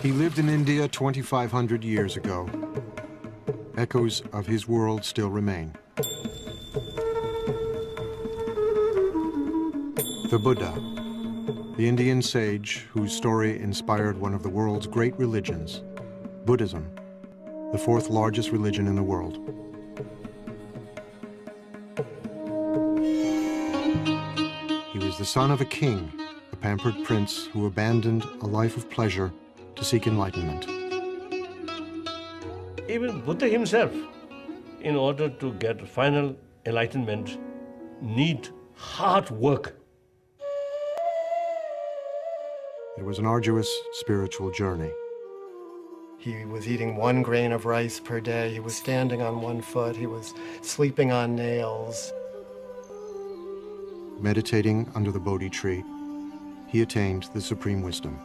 He lived in India 2,500 years ago. Echoes of his world still remain. The Buddha, the Indian sage whose story inspired one of the world's great religions, Buddhism, the fourth largest religion in the world. He was the son of a king, a pampered prince who abandoned a life of pleasure to seek enlightenment. Even Buddha himself, in order to get final enlightenment, need hard work. It was an arduous spiritual journey. He was eating 1 grain of rice per day. He was standing on 1 foot. He was sleeping on nails. Meditating under the Bodhi tree, he attained the supreme wisdom.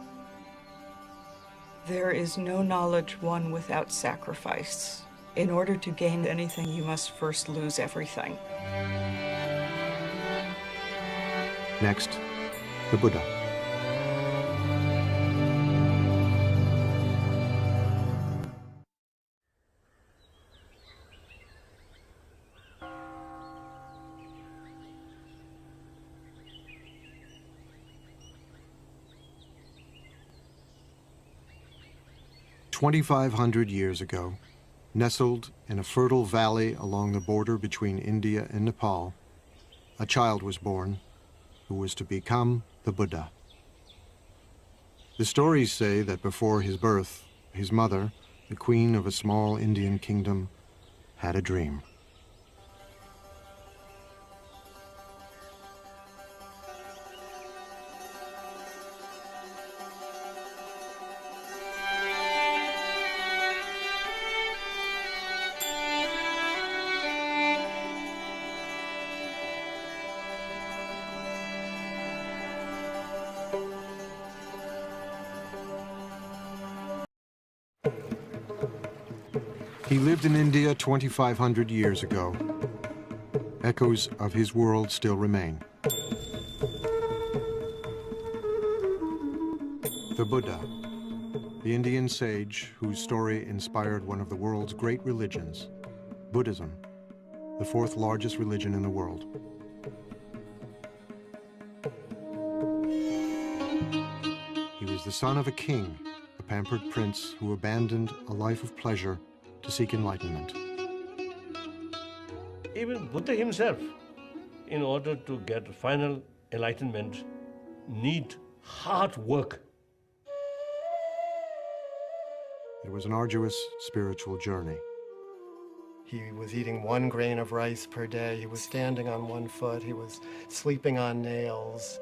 There is no knowledge won without sacrifice. In order to gain anything, you must first lose everything. Next, the Buddha. "2,500 years ago, nestled in a fertile valley along the border between India and Nepal, a child was born who was to become the Buddha. The stories say that before his birth, his mother, the queen of a small Indian kingdom, had a dream. He lived in India 2,500 years ago. Echoes of his world still remain. The Buddha, the Indian sage whose story inspired one of the world's great religions, Buddhism, the fourth largest religion in the world. He was the son of a king, a pampered prince who abandoned a life of pleasure to seek enlightenment. Even Buddha himself, in order to get final enlightenment, need hard work. It was an arduous spiritual journey. He was eating 1 grain of rice per day. He was standing on 1 foot. He was sleeping on nails.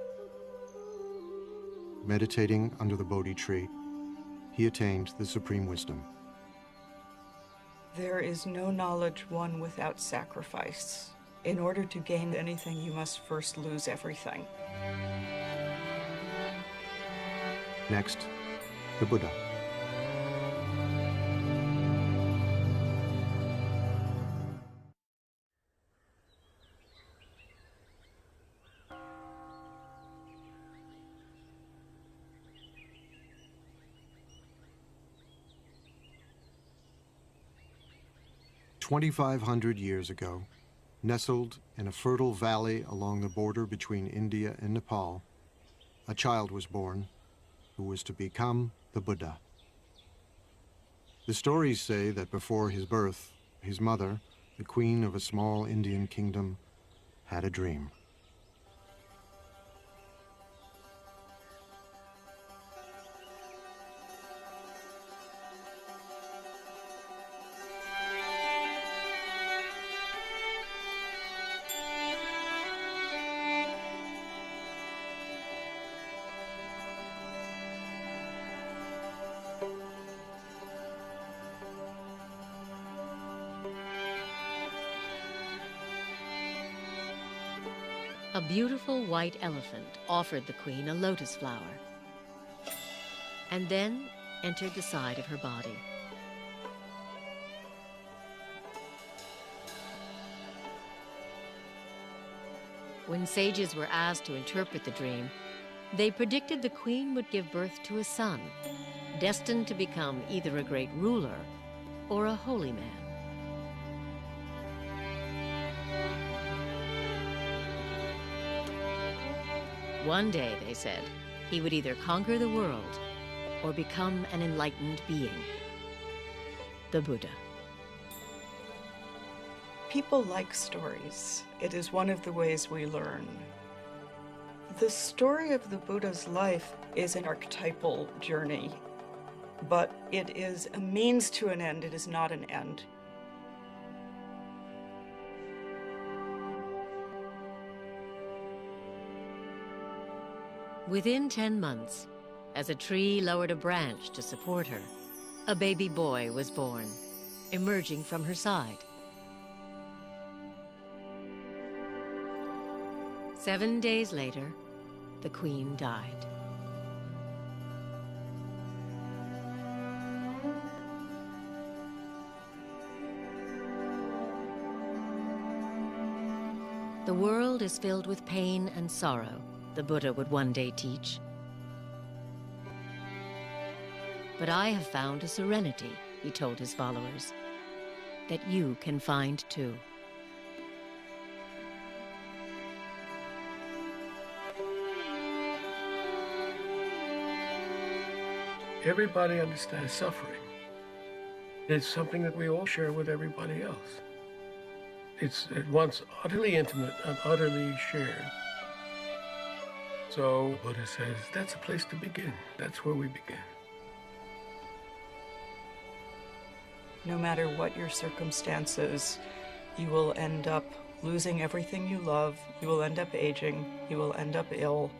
Meditating under the Bodhi tree, he attained the supreme wisdom. There is no knowledge won without sacrifice. In order to gain anything, you must first lose everything. Next, the Buddha. "2,500 years ago, nestled in a fertile valley along the border between India and Nepal, a child was born who was to become the Buddha. The stories say that before his birth, his mother, the queen of a small Indian kingdom, had a dream. A beautiful white elephant offered the queen a lotus flower and then entered the side of her body. When sages were asked to interpret the dream, They predicted the queen would give birth to a son, destined to become either a great ruler or a holy man. One day, they said, he would either conquer the world or become an enlightened being, the Buddha. People like stories. It is one of the ways we learn. The story of the Buddha's life is an archetypal journey, but it is a means to an end. It is not an end. Within 10 months, as a tree lowered a branch to support her, a baby boy was born, emerging from her side. 7 days later, the queen died. The world is filled with pain and sorrow, the Buddha would one day teach. But I have found a serenity, he told his followers, that you can find too. Everybody understands suffering. It's something that we all share with everybody else. It's at once utterly intimate and utterly shared. So Buddha says, that's a place to begin. That's where we begin. No matter what your circumstances, you will end up losing everything you love, you will end up aging, you will end up ill.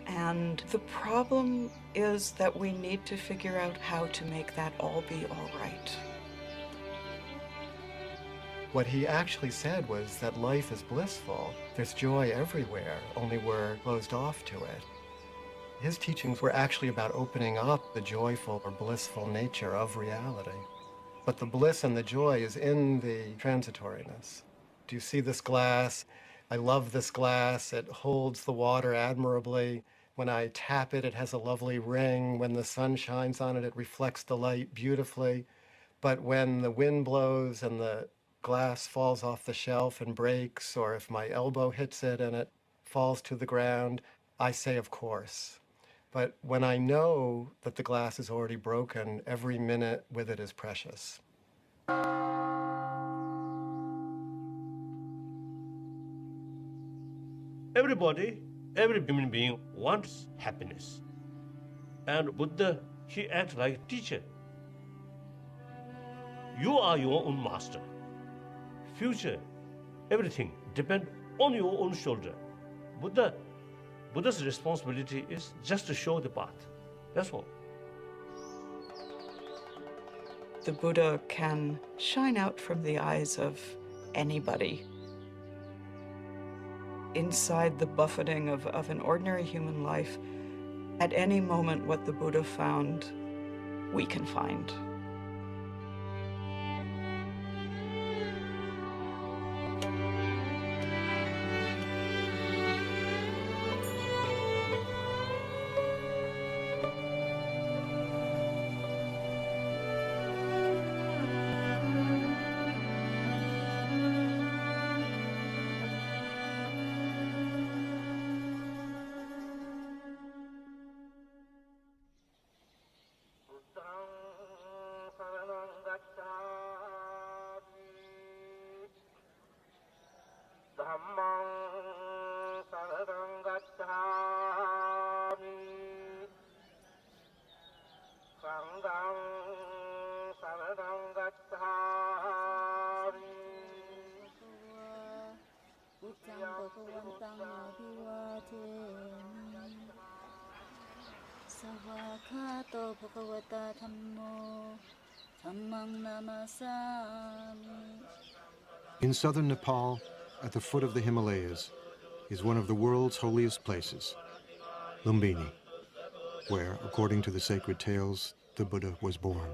And the problem is that we need to figure out how to make that all be all right. What he actually said was that life is blissful. There's joy everywhere, only we're closed off to it. His teachings were actually about opening up the joyful or blissful nature of reality. But the bliss and the joy is in the transitoriness. Do you see this glass? I love this glass. It holds the water admirably. When I tap it, it has a lovely ring. When the sun shines on it, it reflects the light beautifully. But when the wind blows and the glass falls off the shelf and breaks, or if my elbow hits it and it falls to the ground, I say, of course. But when I know that the glass is already broken, every minute with it is precious. Everybody, every human being wants happiness. And Buddha, he acts like a teacher. You are your own master. Future, everything depends on your own shoulder. Buddha's responsibility is just to show the path. That's all. The Buddha can shine out from the eyes of anybody. Inside the buffeting of an ordinary human life, at any moment what the Buddha found, we can find. In southern Nepal, at the foot of the Himalayas, is one of the world's holiest places, Lumbini, where, according to the sacred tales, the Buddha was born.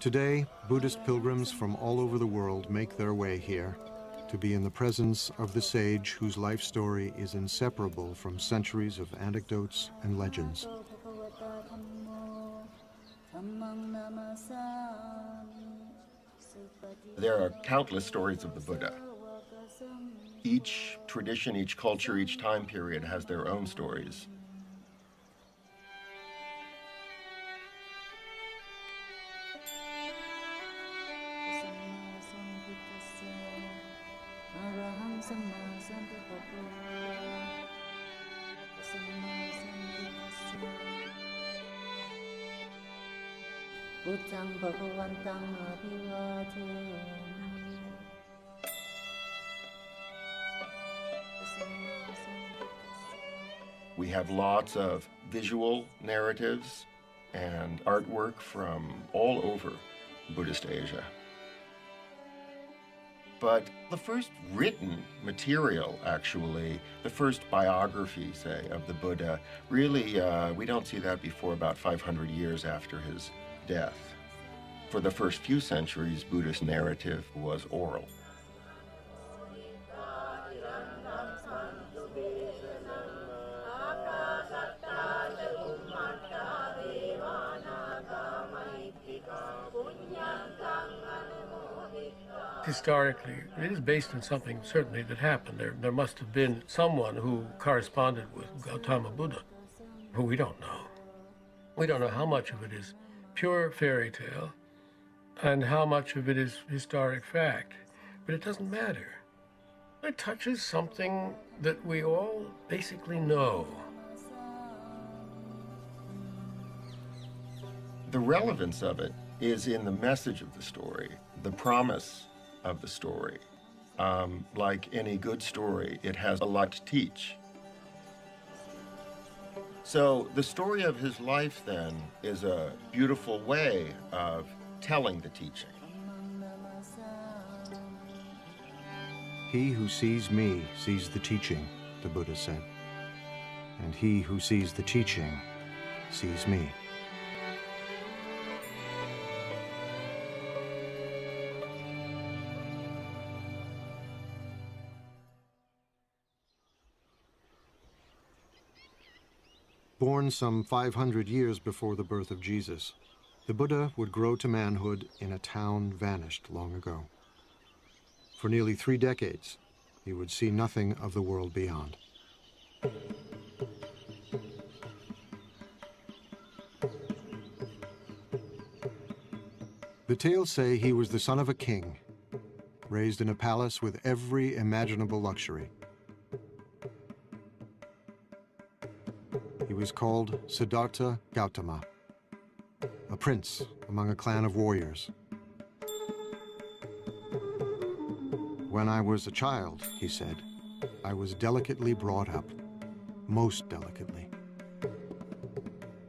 Today, Buddhist pilgrims from all over the world make their way here to be in the presence of the sage whose life story is inseparable from centuries of anecdotes and legends. There are countless stories of the Buddha. Each tradition, each culture, each time period has their own stories. We have lots of visual narratives and artwork from all over Buddhist Asia. But the first written material, actually, the first biography, say, of the Buddha, really, we don't see that before about 500 years after his death. For the first few centuries, Buddhist narrative was oral. Historically, it is based on something certainly that happened. There must have been someone who corresponded with Gautama Buddha, who we don't know. We don't know how much of it is pure fairy tale and how much of it is historic fact, but it doesn't matter. It touches something that we all basically know. The relevance of it is in the message of the story, the promise of the story. Like any good story, it has a lot to teach. So the story of his life, then, is a beautiful way of telling the teaching. He who sees me sees the teaching, the Buddha said. And he who sees the teaching sees me. Born some 500 years before the birth of Jesus, the Buddha would grow to manhood in a town vanished long ago. For nearly 3 decades, he would see nothing of the world beyond. The tales say he was the son of a king, raised in a palace with every imaginable luxury. He was called Siddhartha Gautama, a prince among a clan of warriors. When I was a child, he said, I was delicately brought up, most delicately.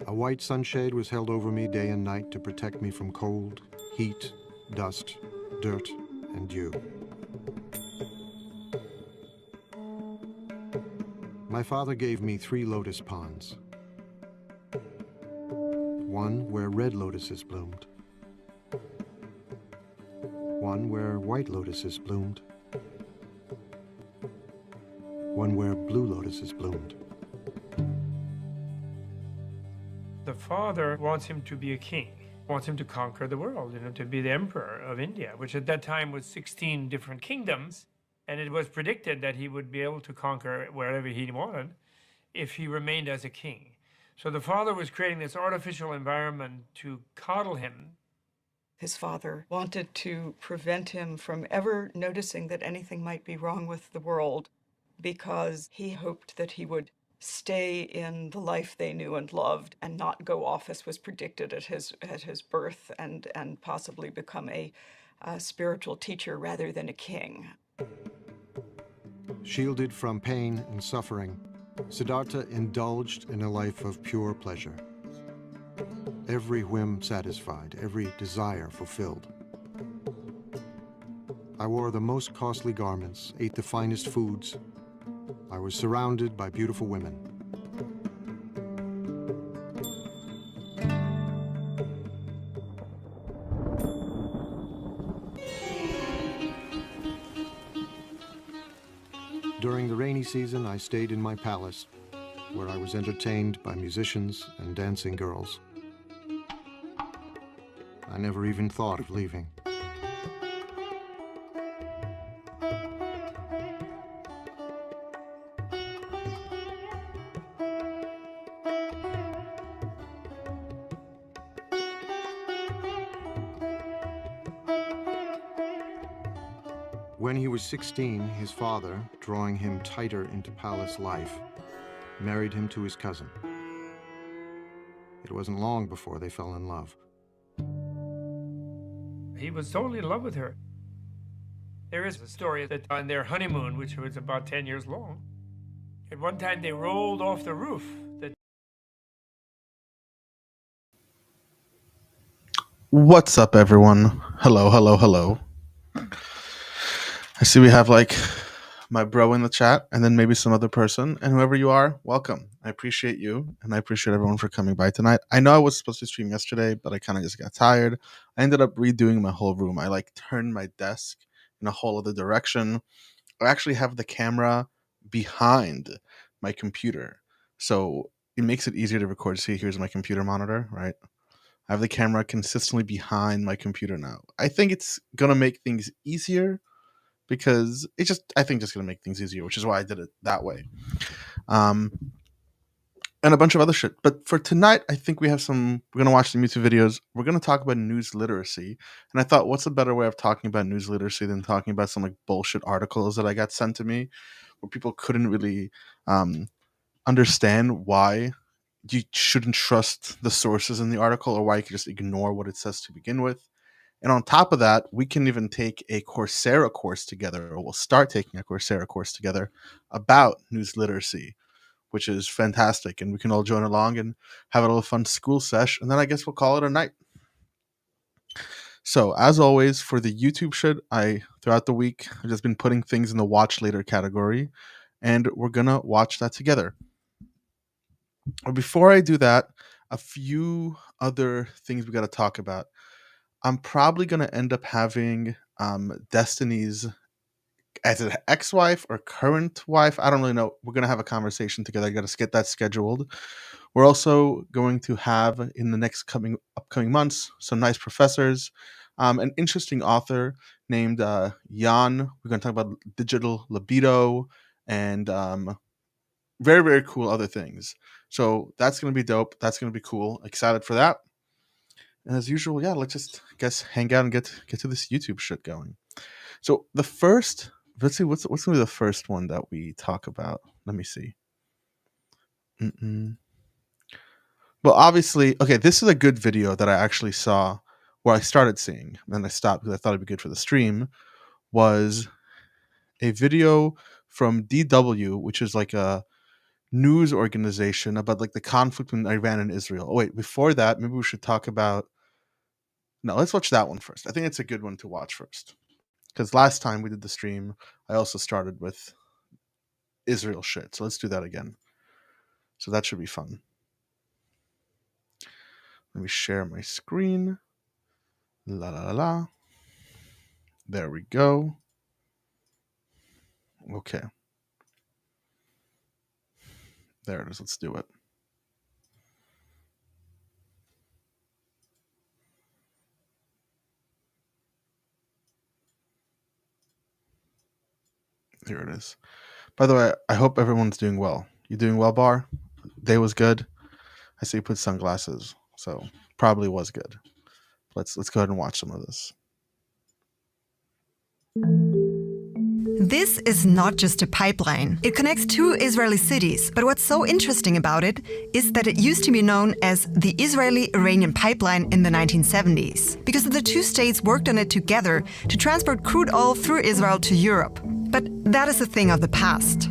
A white sunshade was held over me day and night to protect me from cold, heat, dust, dirt, and dew. My father gave me 3 lotus ponds. One where red lotuses bloomed. One where white lotuses bloomed. One where blue lotuses bloomed. The father wants him to be a king, wants him to conquer the world, to be the emperor of India, which at that time was 16 different kingdoms. And it was predicted that he would be able to conquer wherever he wanted if he remained as a king. So the father was creating this artificial environment to coddle him. His father wanted to prevent him from ever noticing that anything might be wrong with the world, because he hoped that he would stay in the life they knew and loved and not go off as was predicted at his birth and possibly become a spiritual teacher rather than a king. Shielded from pain and suffering, Siddhartha indulged in a life of pure pleasure. Every whim satisfied, every desire fulfilled. I wore the most costly garments, ate the finest foods. I was surrounded by beautiful women. during the rainy season, I stayed in my palace, where I was entertained by musicians and dancing girls. I never even thought of leaving. When he was 16, his father, drawing him tighter into palace life, married him to his cousin. It wasn't long before they fell in love. He was totally in love with her. There is a story that on their honeymoon, which was about 10 years long, at one time they rolled off the roof. What's up, everyone? Hello, hello, hello. I see we have like my bro in the chat and then maybe some other person, and whoever you are, welcome. I appreciate you, and I appreciate everyone for coming by tonight. I know I was supposed to stream yesterday, but I kind of just got tired. I ended up redoing my whole room. I like turned my desk in a whole other direction. I actually have the camera behind my computer, so it makes it easier to record. See, here's my computer monitor, right? I have the camera consistently behind my computer now. I think it's gonna make things easier, because I think just going to make things easier, which is why I did it that way. And a bunch of other shit. But for tonight, I think we're going to watch some YouTube videos. We're going to talk about news literacy. And I thought, what's a better way of talking about news literacy than talking about some like bullshit articles that I got sent to me, where people couldn't really understand why you shouldn't trust the sources in the article, or why you can just ignore what it says to begin with. And on top of that, we can even take a Coursera course together, or we'll start taking a Coursera course together about news literacy, which is fantastic. And we can all join along and have a little fun school sesh. And then I guess we'll call it a night. So as always, for the YouTube shit, throughout the week, I've just been putting things in the watch later category, and we're going to watch that together. But before I do that, a few other things we got to talk about. I'm probably going to end up having Destiny's as an ex-wife or current wife. I don't really know. We're going to have a conversation together. I got to get that scheduled. We're also going to have, in the next upcoming months, some nice professors, an interesting author named Jan. We're going to talk about digital libido and very, very cool other things. So that's going to be dope. That's going to be cool. Excited for that. And as usual, yeah, let's just hang out and get to this YouTube shit going. So the first, let's see, what's going to be the first one that we talk about? Let me see. Well, obviously, okay, this is a good video that I actually saw, where I started seeing, then I stopped because I thought it'd be good for the stream, was a video from DW, which is like a news organization about like the conflict between Iran and Israel. Oh wait, before that, maybe we should talk about. No, let's watch that one first. I think it's a good one to watch first, because last time we did the stream, I also started with Israel shit. So let's do that again. So that should be fun. Let me share my screen. La la la la. There we go. Okay. There it is. Let's do it. Here it is. By the way, I hope everyone's doing well. You doing well, Bar? Day was good. I see you put sunglasses, so probably was good. Let's go ahead and watch some of this. This is not just a pipeline. It connects two Israeli cities, but what's so interesting about it is that it used to be known as the Israeli-Iranian pipeline in the 1970s, because the two states worked on it together to transport crude oil through Israel to Europe. But that is a thing of the past.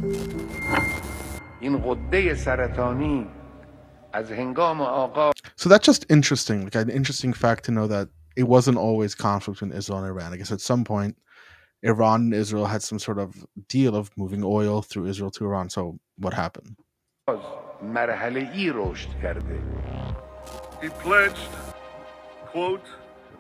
So that's just interesting, like an interesting fact to know that it wasn't always conflict between Israel and Iran. I guess at some point, Iran and Israel had some sort of deal of moving oil through Israel to Iran. So what happened? He pledged, quote,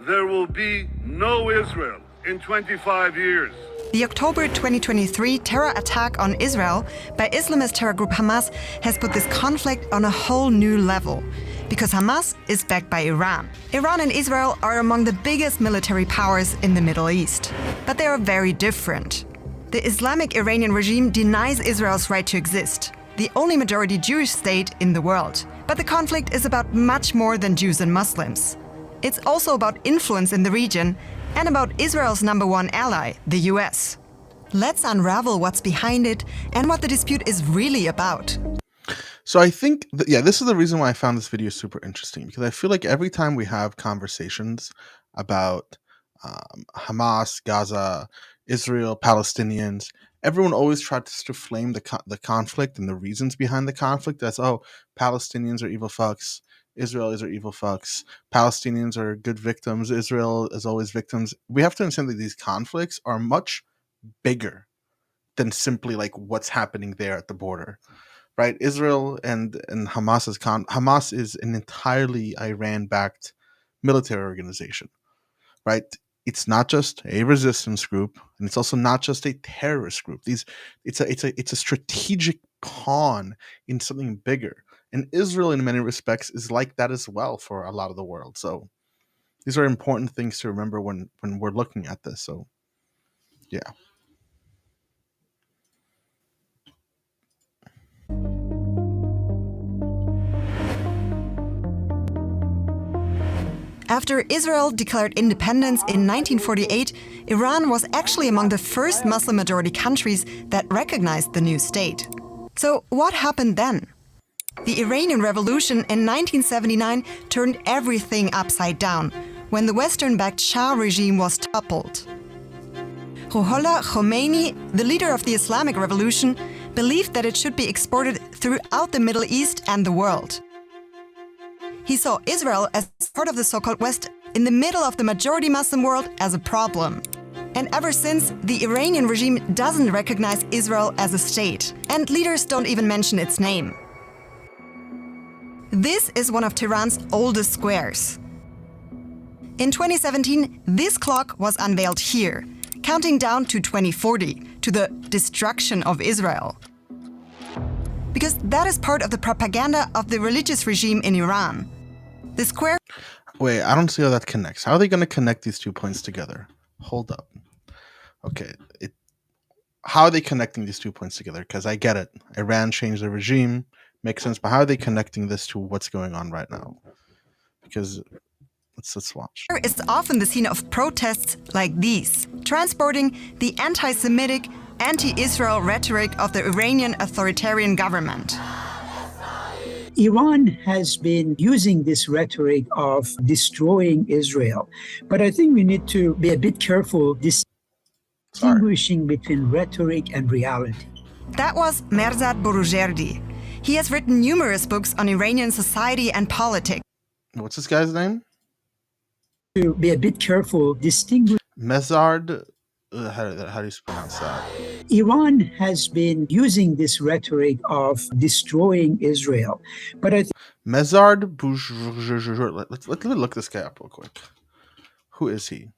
"There will be no Israel in 25 years." The October 2023 terror attack on Israel by Islamist terror group Hamas has put this conflict on a whole new level, because Hamas is backed by Iran. Iran and Israel are among the biggest military powers in the Middle East, but they are very different. The Islamic Iranian regime denies Israel's right to exist, the only majority Jewish state in the world. But the conflict is about much more than Jews and Muslims. It's also about influence in the region and about Israel's #1 ally, the US. Let's unravel what's behind it and what the dispute is really about. So I think, this is the reason why I found this video super interesting, because I feel like every time we have conversations about Hamas, Gaza, Israel, Palestinians, everyone always tries to flame the conflict and the reasons behind the conflict as, oh, Palestinians are evil fucks, Israelis are evil fucks, Palestinians are good victims, Israel is always victims. We have to understand that these conflicts are much bigger than simply like what's happening there at the border, right? Israel and Hamas is an entirely Iran-backed military organization, right? It's not just a resistance group, and it's also not just a terrorist group. It's a strategic pawn in something bigger. And Israel, in many respects, is like that as well for a lot of the world. So these are important things to remember when we're looking at this. So, yeah. After Israel declared independence in 1948, Iran was actually among the first Muslim-majority countries that recognized the new state. So what happened then? The Iranian Revolution in 1979 turned everything upside down when the Western-backed Shah regime was toppled. Ruhollah Khomeini, the leader of the Islamic Revolution, believed that it should be exported throughout the Middle East and the world. He saw Israel as part of the so-called West in the middle of the majority Muslim world as a problem. And ever since, the Iranian regime doesn't recognize Israel as a state, and leaders don't even mention its name. This is one of Tehran's oldest squares. In 2017, this clock was unveiled here, counting down to 2040, to the destruction of Israel. Because that is part of the propaganda of the religious regime in Iran. The square... Wait, I don't see how that connects. How are they going to connect these 2 points together? Hold up. Okay, how are they connecting these 2 points together? Because I get it. Iran changed the regime. Makes sense. But how are they connecting this to what's going on right now? Because let's watch. It's often the scene of protests like these, transporting the anti-Semitic, anti-Israel rhetoric of the Iranian authoritarian government. Iran has been using this rhetoric of destroying Israel, but I think we need to be a bit careful distinguishing between rhetoric and reality. That was Merzad Boroujerdi. He has written numerous books on Iranian society and politics. What's this guy's name? To be a bit careful distinguishing. Merzad, how do you pronounce that? Iran has been using this rhetoric of destroying Israel, but I think Merzad Boroujerdi. Let me look this guy up real quick. Who is he?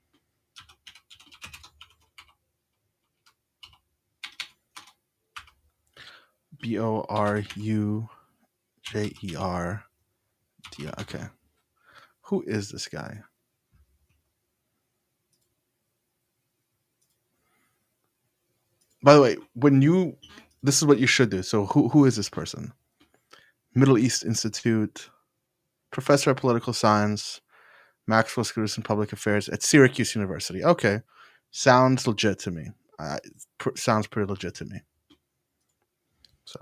Borujer. Okay. Who is this guy? By the way, this is what you should do. So who is this person? Middle East Institute, professor of political science, Maxwell Screws in public affairs at Syracuse University. Okay. Sounds legit to me. Sounds pretty legit to me. So.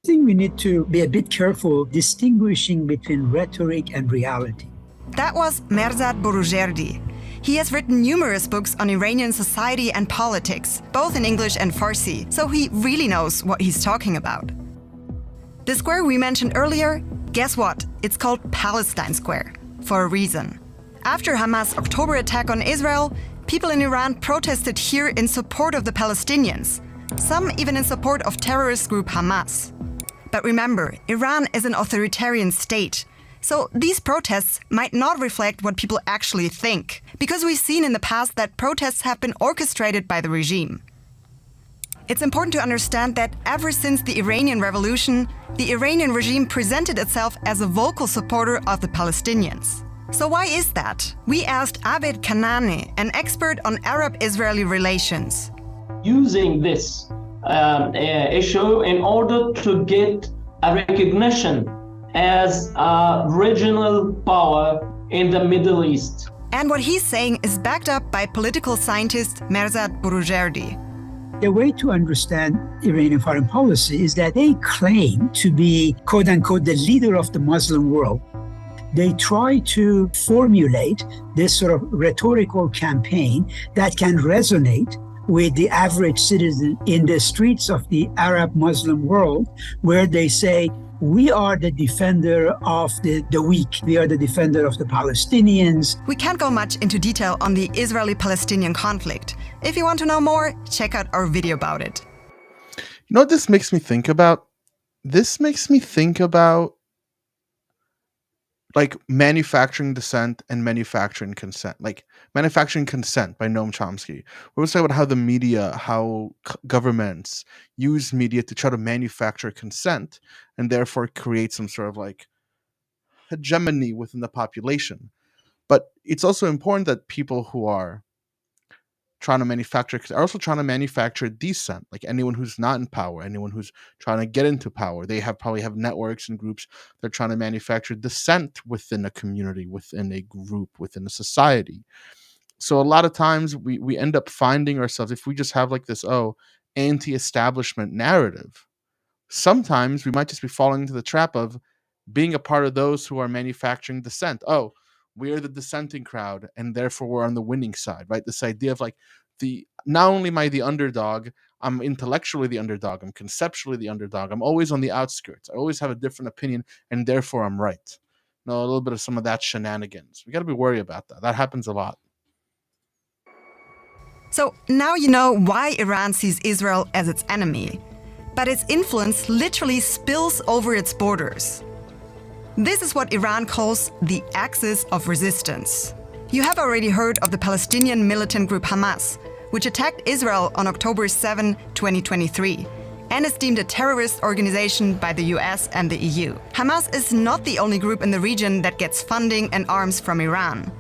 I think we need to be a bit careful distinguishing between rhetoric and reality. That was Merzad Boroujerdi. He has written numerous books on Iranian society and politics, both in English and Farsi, so he really knows what he's talking about. The square we mentioned earlier, guess what? It's called Palestine Square, for a reason. After Hamas' October attack on Israel, people in Iran protested here in support of the Palestinians, some even in support of terrorist group Hamas. But remember, Iran is an authoritarian state. So these protests might not reflect what people actually think, because we've seen in the past that protests have been orchestrated by the regime. It's important to understand that ever since the Iranian Revolution, the Iranian regime presented itself as a vocal supporter of the Palestinians. So why is that? We asked Abed Kanane, an expert on Arab-Israeli relations. Using this issue in order to get a recognition as a regional power in the Middle East. And what he's saying is backed up by political scientist Merzad Boroujerdi. The way to understand Iranian foreign policy is that they claim to be, quote unquote, the leader of the Muslim world. They try to formulate this sort of rhetorical campaign that can resonate with the average citizen in the streets of the Arab Muslim world, where they say, we are the defender of the weak. We are the defender of the Palestinians. We can't go much into detail on the Israeli-Palestinian conflict. If you want to know more, check out our video about it. You know what this makes me think about? This makes me think about like manufacturing dissent and manufacturing consent. Like Manufacturing Consent by Noam Chomsky. Where we talk about how the media, how governments use media to try to manufacture consent and therefore create some sort of like hegemony within the population. But it's also important that people who are trying to manufacture are also trying to manufacture dissent, like anyone who's not in power, anyone who's trying to get into power. They probably have networks and groups that are trying to manufacture dissent within a community, within a group, within a society. So a lot of times we end up finding ourselves, if we just have like this, anti-establishment narrative, sometimes we might just be falling into the trap of being a part of those who are manufacturing dissent. Oh, we are the dissenting crowd, and therefore we're on the winning side, right? This idea of like not only am I the underdog, I'm intellectually the underdog, I'm conceptually the underdog, I'm always on the outskirts, I always have a different opinion, and therefore I'm right. No, a little bit of some of that shenanigans. We got to be worried about that. That happens a lot. So now you know why Iran sees Israel as its enemy. But its influence literally spills over its borders. This is what Iran calls the axis of resistance. You have already heard of the Palestinian militant group Hamas, which attacked Israel on October 7, 2023, and is deemed a terrorist organization by the US and the EU. Hamas is not the only group in the region that gets funding and arms from Iran.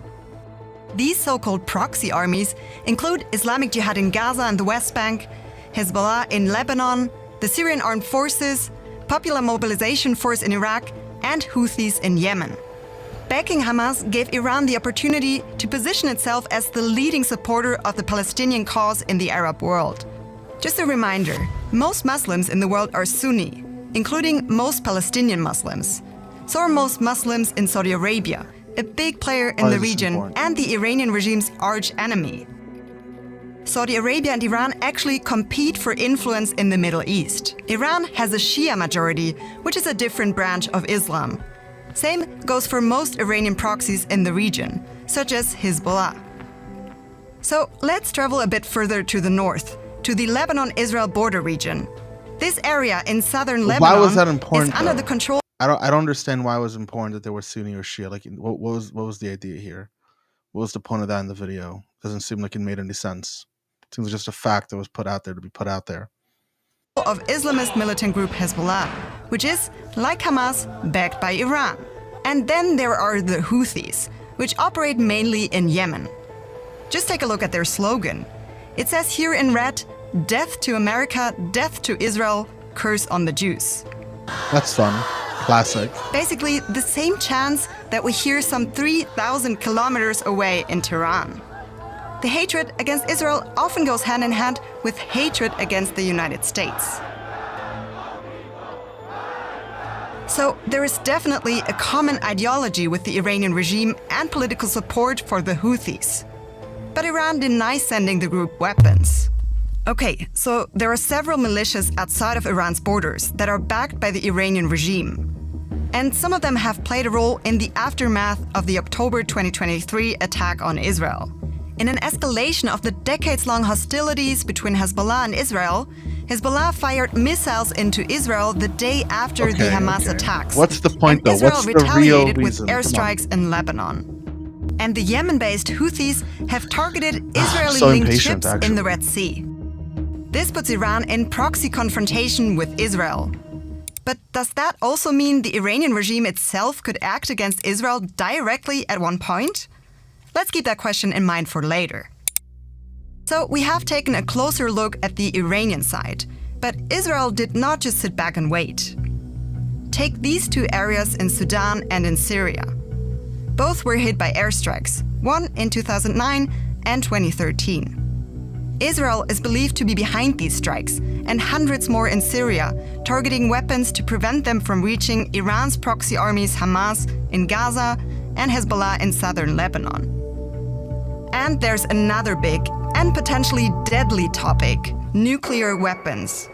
These so-called proxy armies include Islamic Jihad in Gaza and the West Bank, Hezbollah in Lebanon, the Syrian Armed Forces, Popular Mobilization Force in Iraq, and Houthis in Yemen. Backing Hamas gave Iran the opportunity to position itself as the leading supporter of the Palestinian cause in the Arab world. Just a reminder, most Muslims in the world are Sunni, including most Palestinian Muslims. So are most Muslims in Saudi Arabia, a big player in the region and the Iranian regime's arch enemy. Saudi Arabia and Iran actually compete for influence in the Middle East. Iran has a Shia majority, which is a different branch of Islam. Same goes for most Iranian proxies in the region, such as Hezbollah. So let's travel a bit further to the north, to the Lebanon-Israel border region. This area in southern Lebanon why was that important, is under the control. I don't understand why it was important that they were Sunni or Shia. Like, what was the idea here? What was the point of that in the video? Doesn't seem like it made any sense. It seems like just a fact that was put out there to be put out there. Of Islamist militant group Hezbollah, which is, like Hamas, backed by Iran. And then there are the Houthis, which operate mainly in Yemen. Just take a look at their slogan. It says here in red, "Death to America, death to Israel, curse on the Jews." That's fun. Classic. Basically, the same chants that we hear some 3,000 kilometers away in Tehran. The hatred against Israel often goes hand in hand with hatred against the United States. So there is definitely a common ideology with the Iranian regime and political support for the Houthis. But Iran denies sending the group weapons. Okay, so there are several militias outside of Iran's borders that are backed by the Iranian regime. And some of them have played a role in the aftermath of the October 2023 attack on Israel. In an escalation of the decades-long hostilities between Hezbollah and Israel, Hezbollah fired missiles into Israel the day after the Hamas attacks. What's the point, though? Israel What's the retaliated real with reason? airstrikes in Lebanon. And the Yemen-based Houthis have targeted so Israeli-linked impatient, ships in the Red Sea. This puts Iran in proxy confrontation with Israel. But does that also mean the Iranian regime itself could act against Israel directly at one point? Let's keep that question in mind for later. So we have taken a closer look at the Iranian side, but Israel did not just sit back and wait. Take these two areas in Sudan and in Syria. Both were hit by airstrikes, one in 2009 and 2013. Israel is believed to be behind these strikes, and hundreds more in Syria, targeting weapons to prevent them from reaching Iran's proxy armies Hamas in Gaza and Hezbollah in southern Lebanon. And there's another big and potentially deadly topic: nuclear weapons.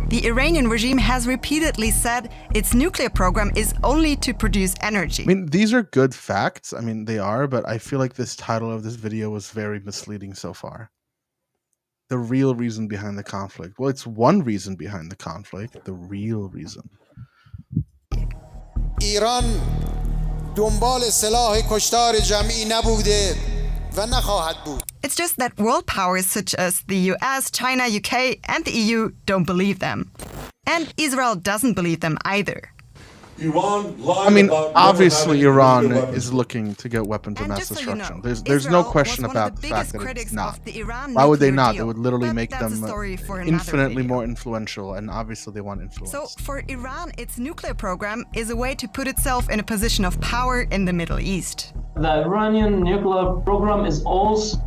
The Iranian regime has repeatedly said its nuclear program is only to produce energy. I mean, these are good facts. I mean, they are, but I feel like this title of this video was very misleading so far. The real reason behind the conflict. Well, it's one reason behind the conflict. The real reason. ایران دنبال سلاح کشتار جمعی نبوده و نخواهد بود. It's just that world powers such as the US, China, UK, and the EU don't believe them. And Israel doesn't believe them either. I mean, obviously Iran is looking to get weapons of mass destruction. There's no question about the fact that it's not. Why would they not? It would literally make them infinitely more influential, and obviously they want influence. So for Iran, its nuclear program is a way to put itself in a position of power in the Middle East. The Iranian nuclear program is also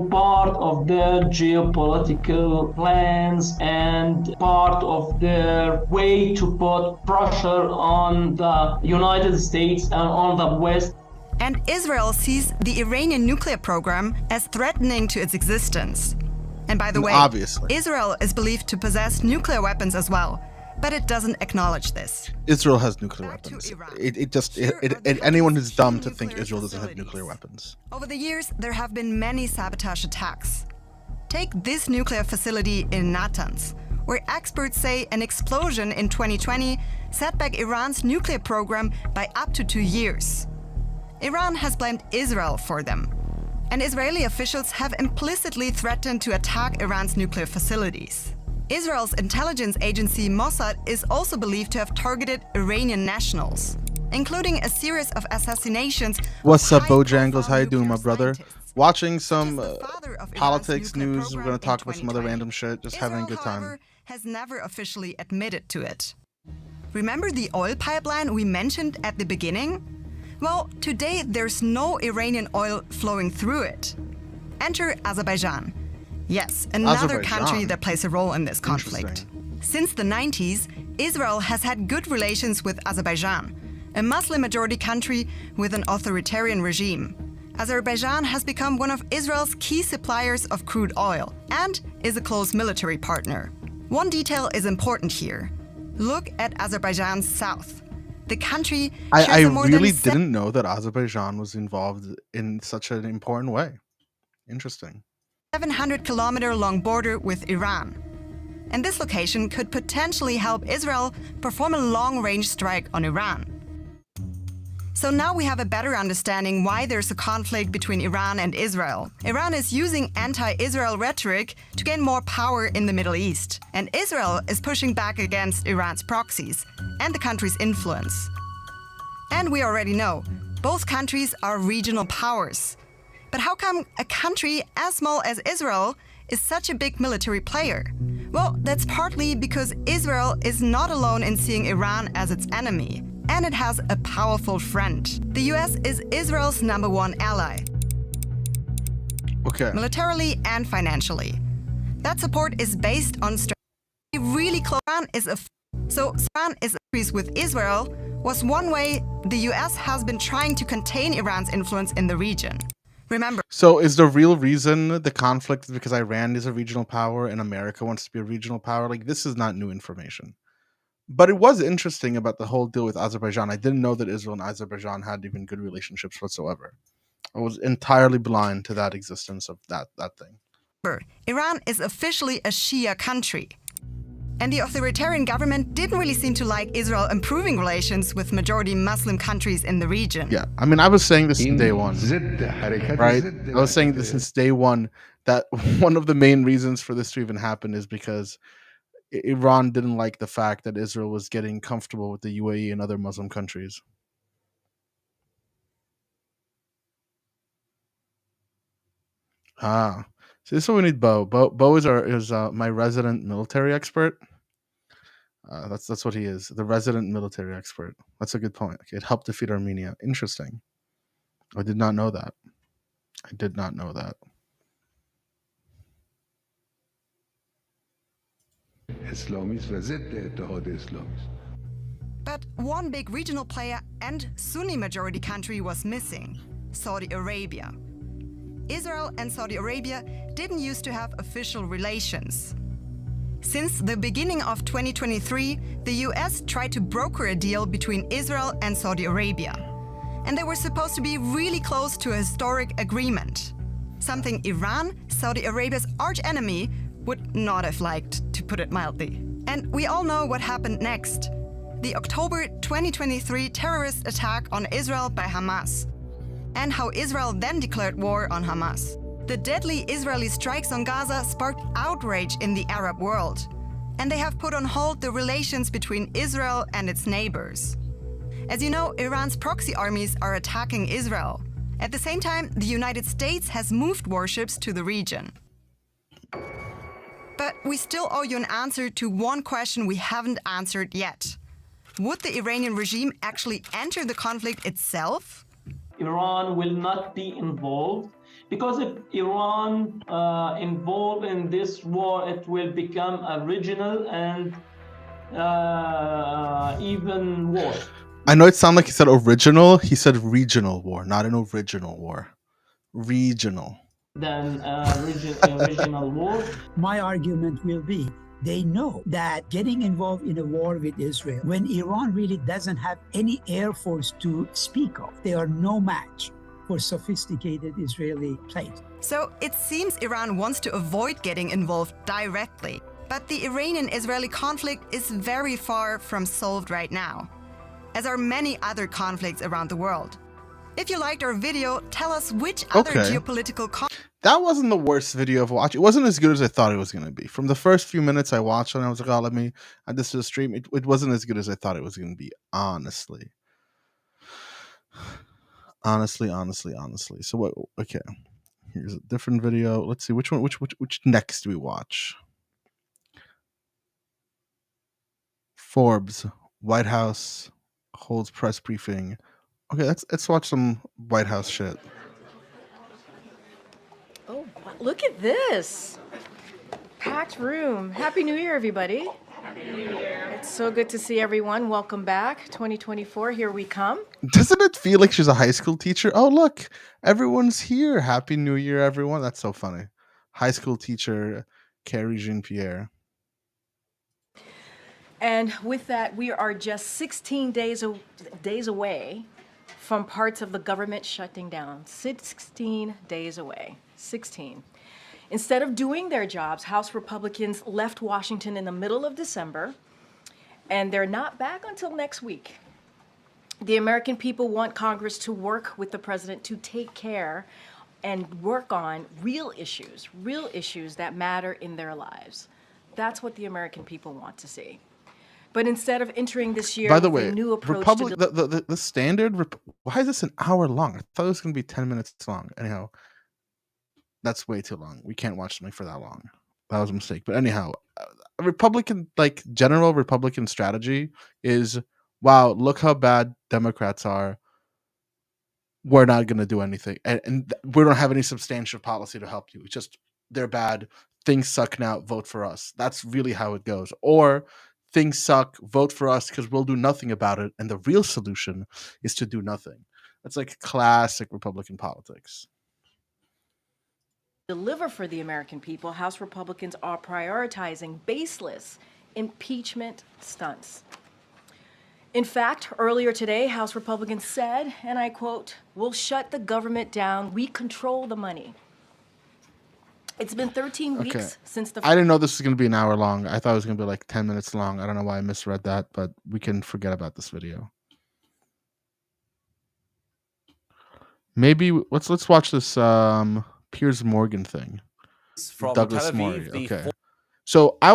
part of their geopolitical plans and part of their way to put pressure on the United States and on the West. And Israel sees the Iranian nuclear program as threatening to its existence. And by the way, obviously, Israel is believed to possess nuclear weapons as well, but it doesn't acknowledge this. Israel has nuclear weapons. Anyone who's dumb to think Israel doesn't have nuclear weapons. Over the years, there have been many sabotage attacks. Take this nuclear facility in Natanz, where experts say an explosion in 2020 set back Iran's nuclear program by up to 2 years. Iran has blamed Israel for them, and Israeli officials have implicitly threatened to attack Iran's nuclear facilities. Israel's intelligence agency Mossad is also believed to have targeted Iranian nationals, including a series of assassinations. What's up, Bojangles? How you doing, my brother? Watching some politics news. We're going to talk about some other random shit. Just having a good time. However, has never officially admitted to it. Remember the oil pipeline we mentioned at the beginning? Well, today there's no Iranian oil flowing through it. Enter Azerbaijan. Yes, another country that plays a role in this conflict. Since the 90s, Israel has had good relations with Azerbaijan, a Muslim-majority country with an authoritarian regime. Azerbaijan has become one of Israel's key suppliers of crude oil and is a close military partner. One detail is important here. Look at Azerbaijan's south. The country I really didn't know that Azerbaijan was involved in such an important way. Interesting. 700-kilometer-long border with Iran. And this location could potentially help Israel perform a long-range strike on Iran. So now we have a better understanding why there's a conflict between Iran and Israel. Iran is using anti-Israel rhetoric to gain more power in the Middle East. And Israel is pushing back against Iran's proxies and the country's influence. And we already know, both countries are regional powers. But how come a country as small as Israel is such a big military player? Well, that's partly because Israel is not alone in seeing Iran as its enemy, and it has a powerful friend. The US is Israel's #1 ally. Okay. Militarily and financially. That support is based on really close. Iran is with Israel was one way the US has been trying to contain Iran's influence in the region. Remember. So is the real reason the conflict is because Iran is a regional power and America wants to be a regional power? Like, this is not new information. But it was interesting about the whole deal with Azerbaijan. I didn't know that Israel and Azerbaijan had even good relationships whatsoever. I was entirely blind to that existence of that thing. Iran is officially a Shia country. And the authoritarian government didn't really seem to like Israel improving relations with majority Muslim countries in the region. Yeah, I mean, I was saying this since day one, right? I was saying this since day one, that one of the main reasons for this to even happen is because Iran didn't like the fact that Israel was getting comfortable with the UAE and other Muslim countries. So this is what we need. Bo is my resident military expert. That's what he is, the resident military expert. That's a good point. Okay, it helped defeat Armenia. Interesting. I did not know that. But one big regional player and Sunni majority country was missing: Saudi Arabia. Israel and Saudi Arabia didn't used to have official relations. Since the beginning of 2023, the US tried to broker a deal between Israel and Saudi Arabia. And they were supposed to be really close to a historic agreement. Something Iran, Saudi Arabia's archenemy, would not have liked, to put it mildly. And we all know what happened next: the October 2023 terrorist attack on Israel by Hamas, and how Israel then declared war on Hamas. The deadly Israeli strikes on Gaza sparked outrage in the Arab world, and they have put on hold the relations between Israel and its neighbors. As you know, Iran's proxy armies are attacking Israel. At the same time, the United States has moved warships to the region. But we still owe you an answer to one question we haven't answered yet. Would the Iranian regime actually enter the conflict itself? Iran will not be involved, because if Iran involved in this war, it will become a regional and even worse. I know it sounded like he said original. He said regional war, not an original war. Regional. Than regional war. My argument will be, they know that getting involved in a war with Israel, when Iran really doesn't have any air force to speak of, they are no match for sophisticated Israeli planes. So it seems Iran wants to avoid getting involved directly. But the Iranian-Israeli conflict is very far from solved right now, as are many other conflicts around the world. If you liked our video, tell us which other geopolitical that wasn't the worst video I've watched. It wasn't as good as I thought it was going to be. From the first few minutes I watched it, I was like, oh, let me add this to the stream. It wasn't as good as I thought it was going to be, honestly. Honestly. So what? Okay, here's a different video. Let's see which one. Which next do we watch? Forbes, White House holds press briefing. Okay, let's watch some White House shit. Oh, look at this. Packed room. Happy New Year, everybody. Happy New Year. It's so good to see everyone. Welcome back. 2024, here we come. Doesn't it feel like she's a high school teacher? Oh, look, everyone's here. Happy New Year, everyone. That's so funny. High school teacher, Carrie Jean-Pierre. And with that, we are just 16 days away from parts of the government shutting down. 16 days away. 16. Instead of doing their jobs, House Republicans left Washington in the middle of December, and they're not back until next week. The American people want Congress to work with the president to take care and work on real issues that matter in their lives. That's what the American people want to see. But instead of entering this year, by the way, a new approach the standard. Why is this an hour long? I thought it was going to be 10 minutes long. Anyhow, that's way too long. We can't watch something for that long. That was a mistake. But anyhow, general Republican strategy is, wow, look how bad Democrats are. We're not going to do anything, and we don't have any substantial policy to help you. It's just they're bad. Things suck now. Vote for us. That's really how it goes. Or things suck, vote for us because we'll do nothing about it. And the real solution is to do nothing. That's like classic Republican politics. Deliver for the American people, House Republicans are prioritizing baseless impeachment stunts. In fact, earlier today, House Republicans said, and I quote, "We'll shut the government down. We control the money." It's been 13 Okay. weeks since the. I didn't know this was going to be an hour long. I thought it was going to be like 10 minutes long. I don't know why I misread that, but we can forget about this video. Maybe let's watch this Piers Morgan thing. From Douglas Tel Aviv, Murray. the Okay. So I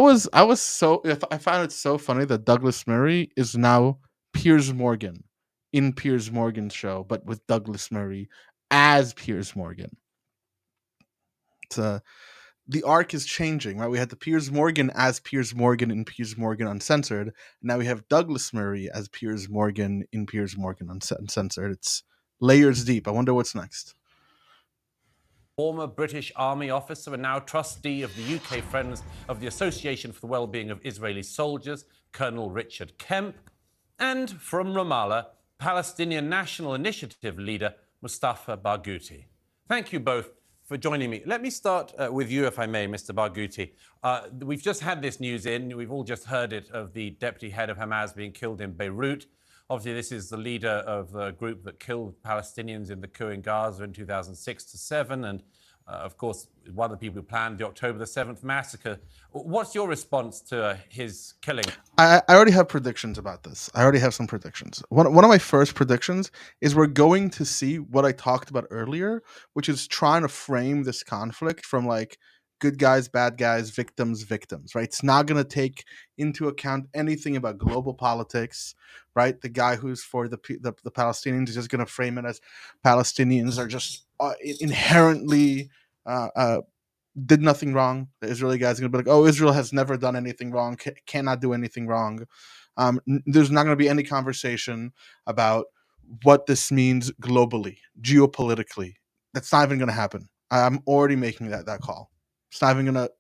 found it so funny that Douglas Murray is now Piers Morgan in Piers Morgan's show, but with Douglas Murray as Piers Morgan. The arc is changing, right? We had the Piers Morgan as Piers Morgan in Piers Morgan Uncensored. Now we have Douglas Murray as Piers Morgan in Piers Morgan Uncensored. It's layers deep. I wonder what's next. Former British Army officer and now trustee of the UK Friends of the Association for the Wellbeing of Israeli Soldiers, Colonel Richard Kemp, and from Ramallah, Palestinian National Initiative leader Mustafa Barghouti. Thank you both for joining me. Let me start with you, if I may, Mr. Barghouti. We've just had this news in. We've all just heard it of the deputy head of Hamas being killed in Beirut. Obviously, this is the leader of the group that killed Palestinians in the coup in Gaza in 2006 to 7. And, of course, one of the people who planned the October the 7th massacre. What's your response to his killing? I already have predictions about this. I already have some predictions. One of my first predictions is we're going to see what I talked about earlier, which is trying to frame this conflict from like good guys, bad guys, victims, right? It's not going to take into account anything about global politics, right? The guy who's for the Palestinians is just going to frame it as Palestinians are just inherently did nothing wrong. The Israeli guys are going to be like, oh, Israel has never done anything wrong, cannot do anything wrong. There's not going to be any conversation about what this means globally, geopolitically. That's not even going to happen. I'm already making that call. It's not even going to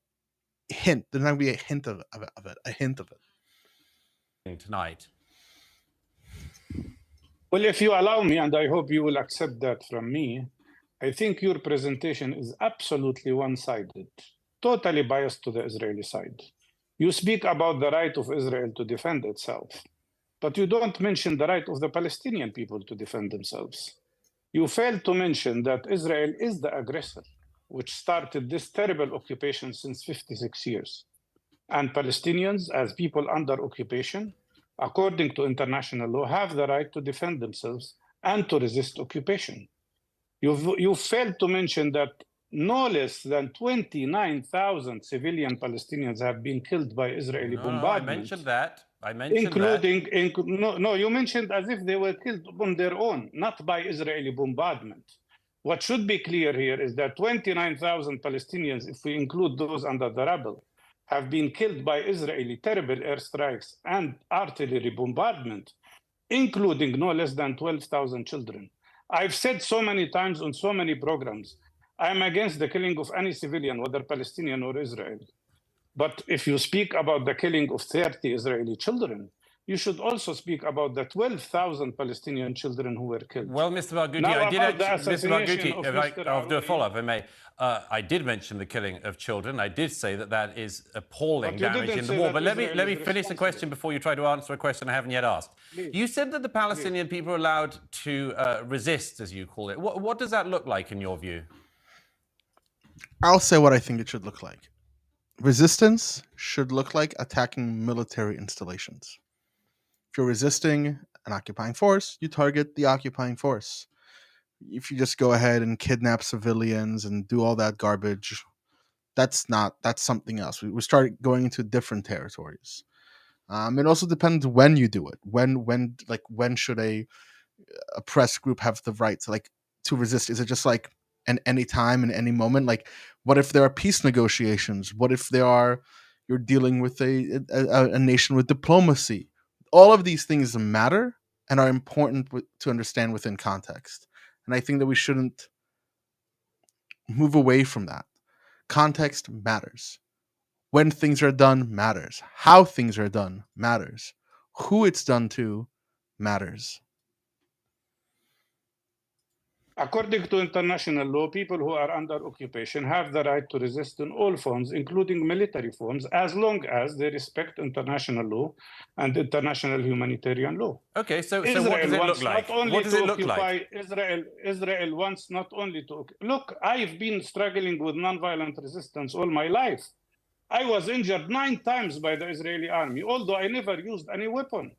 hint. There's not going to be a hint of it. A hint of it. Tonight. Well, if you allow me, and I hope you will accept that from me, I think your presentation is absolutely one-sided, totally biased to the Israeli side. You speak about the right of Israel to defend itself, but you don't mention the right of the Palestinian people to defend themselves. You fail to mention that Israel is the aggressor, which started this terrible occupation since 56 years. And Palestinians, as people under occupation, according to international law, have the right to defend themselves and to resist occupation. You failed to mention that no less than 29,000 civilian Palestinians have been killed by Israeli bombardment. I mentioned that. You mentioned as if they were killed on their own, not by Israeli bombardment. What should be clear here is that 29,000 Palestinians, if we include those under the rubble, have been killed by Israeli terrible airstrikes and artillery bombardment, including no less than 12,000 children. I've said so many times on so many programs, I'm against the killing of any civilian, whether Palestinian or Israel. But if you speak about the killing of 30 Israeli children, you should also speak about the 12,000 Palestinian children who were killed. Well, Mr. Barghouti, I'll do a follow-up, if I may. I did mention the killing of children. I did say that is appalling damage in the war. But let me finish the question before you try to answer a question I haven't yet asked. Please. You said that the Palestinian people are allowed to resist, as you call it. What does that look like in your view? I'll say what I think it should look like. Resistance should look like attacking military installations. If you're resisting an occupying force, you target the occupying force. If you just go ahead and kidnap civilians and do all that garbage, that's something else. We start going into different territories. It also depends when you do it. When should a oppressed group have the right to resist? Is it just like at any time and any moment? Like, what if there are peace negotiations? What if you're dealing with a nation with diplomacy? All of these things matter and are important to understand within context. And I think that we shouldn't move away from that. Context matters. When things are done matters. How things are done matters. Who it's done to matters. According to international law, people who are under occupation have the right to resist in all forms, including military forms, as long as they respect international law and international humanitarian law. Okay, so what does it look like? What does it look like? Israel wants not only to... Look, I've been struggling with nonviolent resistance all my life. I was injured 9 times by the Israeli army, although I never used any weapon.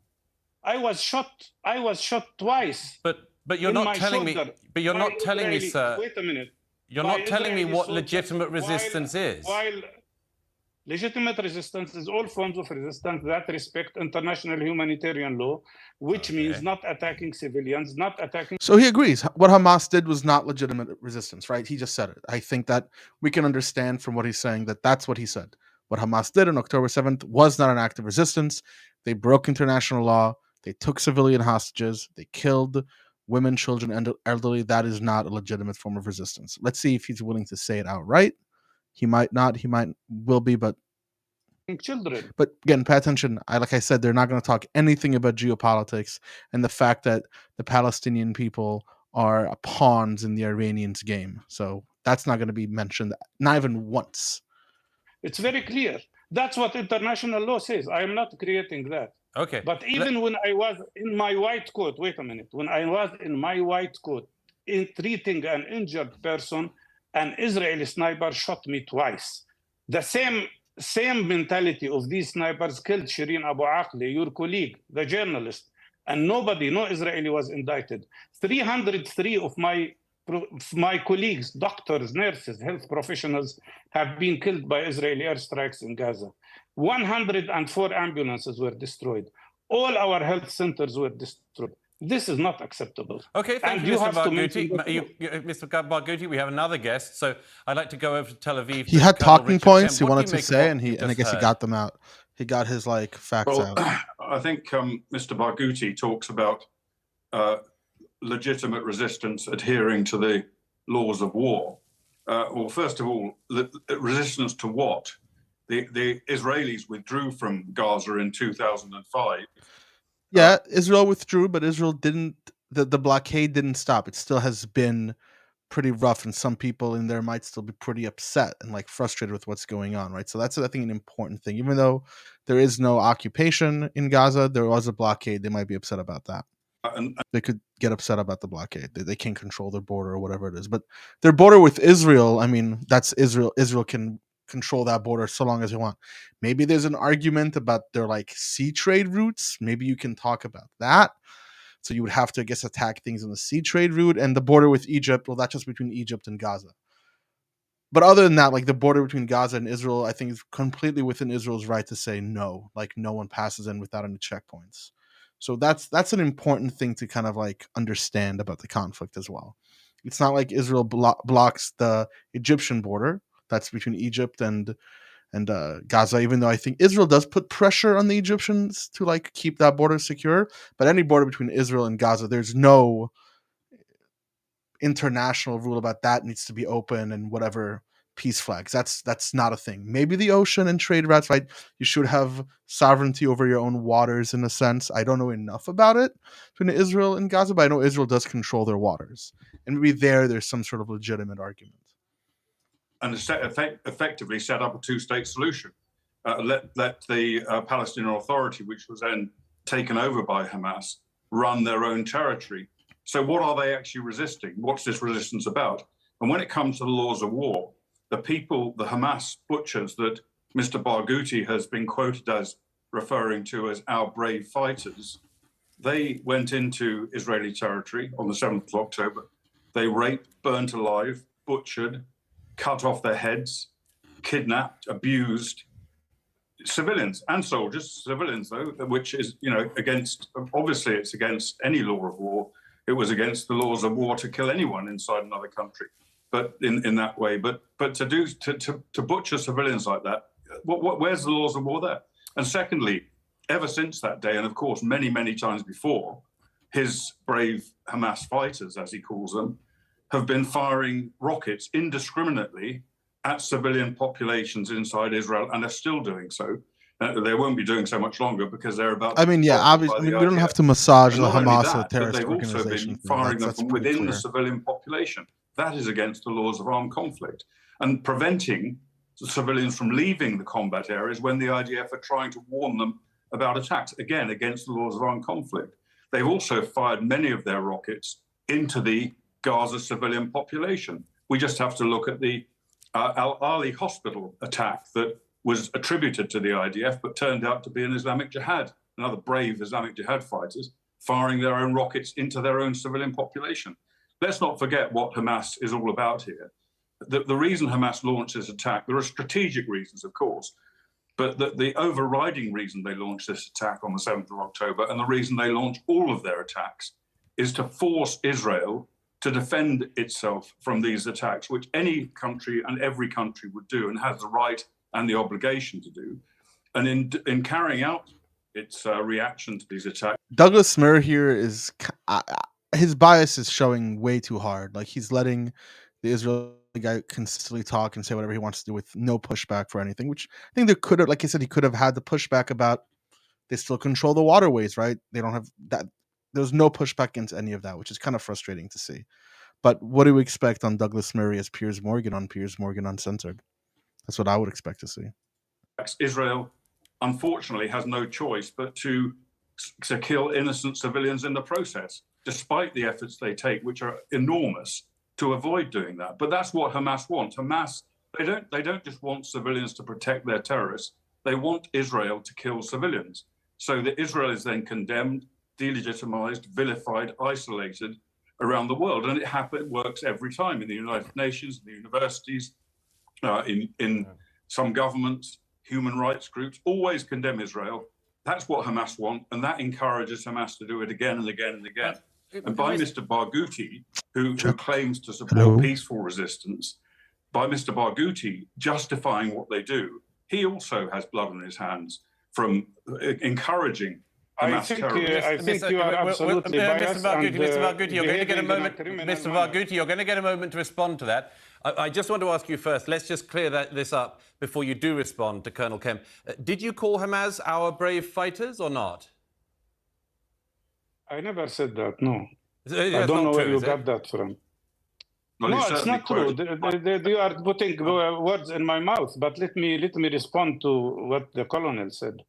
I was shot twice. But you're not telling me. But you're not telling me, sir. Wait a minute. You're not telling me what legitimate resistance is. While legitimate resistance is all forms of resistance that respect international humanitarian law, which means not attacking civilians, not attacking... So he agrees. What Hamas did was not legitimate resistance, right? He just said it. I think that we can understand from what he's saying that that's what he said. What Hamas did on October 7th was not an act of resistance. They broke international law. They took civilian hostages. They killed women, children, and elderly. That is not a legitimate form of resistance. Let's see if he's willing to say it outright. He might not. He will be, but children. But again, pay attention. Like I said, they're not going to talk anything about geopolitics and the fact that the Palestinian people are pawns in the Iranians' game. So that's not going to be mentioned, not even once. It's very clear. That's what international law says. I am not creating that. Okay. But even when I was in my white coat, wait a minute. When I was in my white coat, in treating an injured person, an Israeli sniper shot me twice. The same mentality of these snipers killed Shireen Abu Akleh, your colleague, the journalist, and no Israeli was indicted. 303 of my colleagues, doctors, nurses, health professionals, have been killed by Israeli airstrikes in Gaza. 104 ambulances were destroyed. All our health centers were destroyed. This is not acceptable. Okay, thank you, Mr. Barghouti. Mr. Barghouti, we have another guest, so I'd like to go over to Tel Aviv. He had talking points he wanted to say, and I guess he got them out. He got his facts out. I think Mr. Barghouti talks about legitimate resistance adhering to the laws of war. Well, first of all, resistance to what? The Israelis withdrew from Gaza in 2005. Yeah, Israel withdrew, but Israel didn't. The blockade didn't stop. It still has been pretty rough, and some people in there might still be pretty upset and frustrated with what's going on, right? So that's, I think, an important thing. Even though there is no occupation in Gaza, there was a blockade. They might be upset about that. They could get upset about the blockade. They can't control their border or whatever it is. But their border with Israel, I mean, that's Israel. Israel can control that border so long as you want. Maybe there's an argument about their sea trade routes. Maybe you can talk about that. So you would have to, I guess, attack things on the sea trade route and the border with Egypt. Well, that's just between Egypt and Gaza. But other than that, the border between Gaza and Israel, I think is completely within Israel's right to say no. No one passes in without any checkpoints. So that's an important thing to kind of understand about the conflict as well. It's not like Israel blocks the Egyptian border. That's between Egypt and Gaza, even though I think Israel does put pressure on the Egyptians to keep that border secure. But any border between Israel and Gaza, there's no international rule about that needs to be open and whatever peace flags. That's not a thing. Maybe the ocean and trade routes, right? You should have sovereignty over your own waters in a sense. I don't know enough about it between Israel and Gaza, but I know Israel does control their waters. And maybe there's some sort of legitimate argument. And effectively set up a two-state solution. Let the Palestinian Authority, which was then taken over by Hamas, run their own territory. So what are they actually resisting? What's this resistance about? And when it comes to the laws of war, the people, the Hamas butchers that Mr. Barghouti has been quoted as referring to as our brave fighters, they went into Israeli territory on the 7th of October. They raped, burnt alive, butchered, cut off their heads, kidnapped, abused civilians and soldiers, civilians though, which is, against, obviously it's against any law of war. It was against the laws of war to kill anyone inside another country, but in that way. But to butcher civilians like that, where's the laws of war there? And secondly, ever since that day, and of course many, many times before, his brave Hamas fighters, as he calls them, have been firing rockets indiscriminately at civilian populations inside Israel and are still doing so. They won't be doing so much longer because they're about to I mean, be yeah, targeted obviously, by I mean, the we don't IDF. have to massage And the not only Hamas or that, but terrorist they've also organization. been firing them That's from pretty within the clear. civilian population. That is against the laws of armed conflict. And preventing civilians from leaving the combat areas when the IDF are trying to warn them about attacks, again, against the laws of armed conflict. They've also fired many of their rockets into the Gaza civilian population. We just have to look at the Al-Ali hospital attack that was attributed to the IDF, but turned out to be an Islamic Jihad, another brave Islamic Jihad fighters, firing their own rockets into their own civilian population. Let's not forget what Hamas is all about here. The reason Hamas launched this attack, there are strategic reasons, of course, but the overriding reason they launched this attack on the 7th of October, and the reason they launch all of their attacks, is to force Israel to defend itself from these attacks, which any country and every country would do and has the right and the obligation to do. And in carrying out its reaction to these attacks. Douglas Murry here is his bias is showing way too hard. Like, he's letting the Israeli guy consistently talk and say whatever he wants to do with no pushback for anything, which I think there could have, like I said, he could have had the pushback about they still control the waterways, right? They don't have that. There's no pushback into any of that, which is kind of frustrating to see. But what do we expect on Douglas Murry as Piers Morgan on Piers Morgan Uncensored? That's what I would expect to see. Israel, unfortunately, has no choice but to kill innocent civilians in the process, despite the efforts they take, which are enormous, to avoid doing that. But that's what Hamas wants. Hamas, they don't just want civilians to protect their terrorists. They want Israel to kill civilians. So that Israel is then condemned, delegitimized, vilified, isolated around the world. And it works every time in the United Nations, in the universities, in some governments, human rights groups, always condemn Israel. That's what Hamas want, and that encourages Hamas to do it again and again and again. And by Mr. Barghouti, who claims to support peaceful resistance, by Mr. Barghouti justifying what they do, he also has blood on his hands from encouraging Hamas terrorists. I think you are absolutely biased. Mr. Barghouti, you're going to get a moment. Mr. Barghouti, you're going to get a moment to respond to that. I just want to ask you first, let's just clear this up before you do respond to Colonel Kemp. Did you call Hamas our brave fighters or not? I never said that, no. I don't know where you got that from. Well, no, it's not true. You are putting words in my mouth, but let me respond to what the colonel said.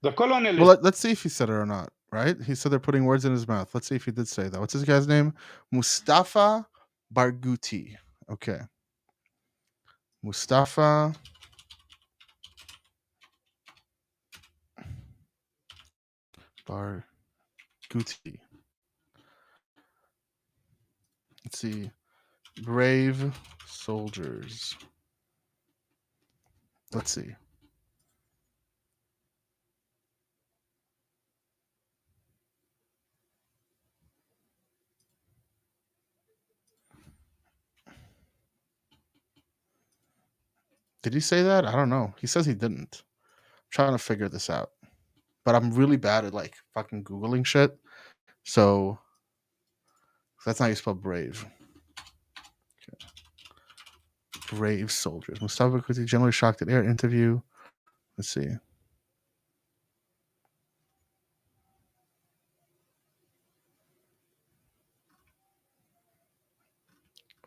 The colonel. Well, let's see if he said it or not. Right? He said they're putting words in his mouth. Let's see if he did say that. What's this guy's name? Mustafa Barghouti. Okay. Mustafa Barghouti. Let's see. Brave soldiers. Let's see. Did he say that? I don't know. He says he didn't. I'm trying to figure this out. But I'm really bad at like fucking Googling shit. So that's not how you spell brave. Okay. Brave soldiers. Mustafa Barghouti generally shocked at air interview. Let's see.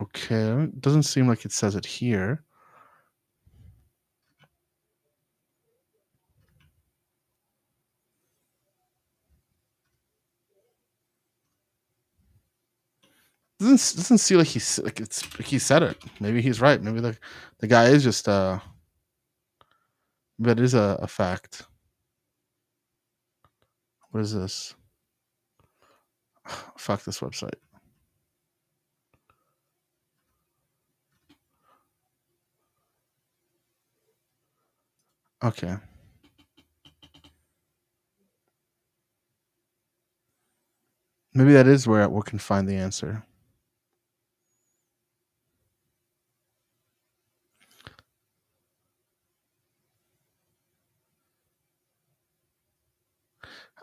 Okay. Doesn't seem like it says it here. Doesn't seem like he said it. Maybe he's right. Maybe the guy is just but it is a fact. What is this? Fuck this website. Okay. Maybe that is where we can find the answer.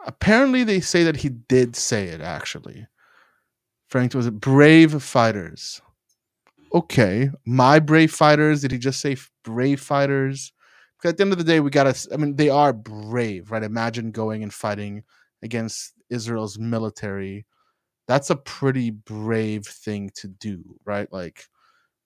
Apparently, they say that he did say it, actually. Frank, was it brave fighters? Okay. My brave fighters? Did he just say brave fighters? Because at the end of the day, we gotta. I mean, they are brave, right? Imagine going and fighting against Israel's military. That's a pretty brave thing to do, right? Like,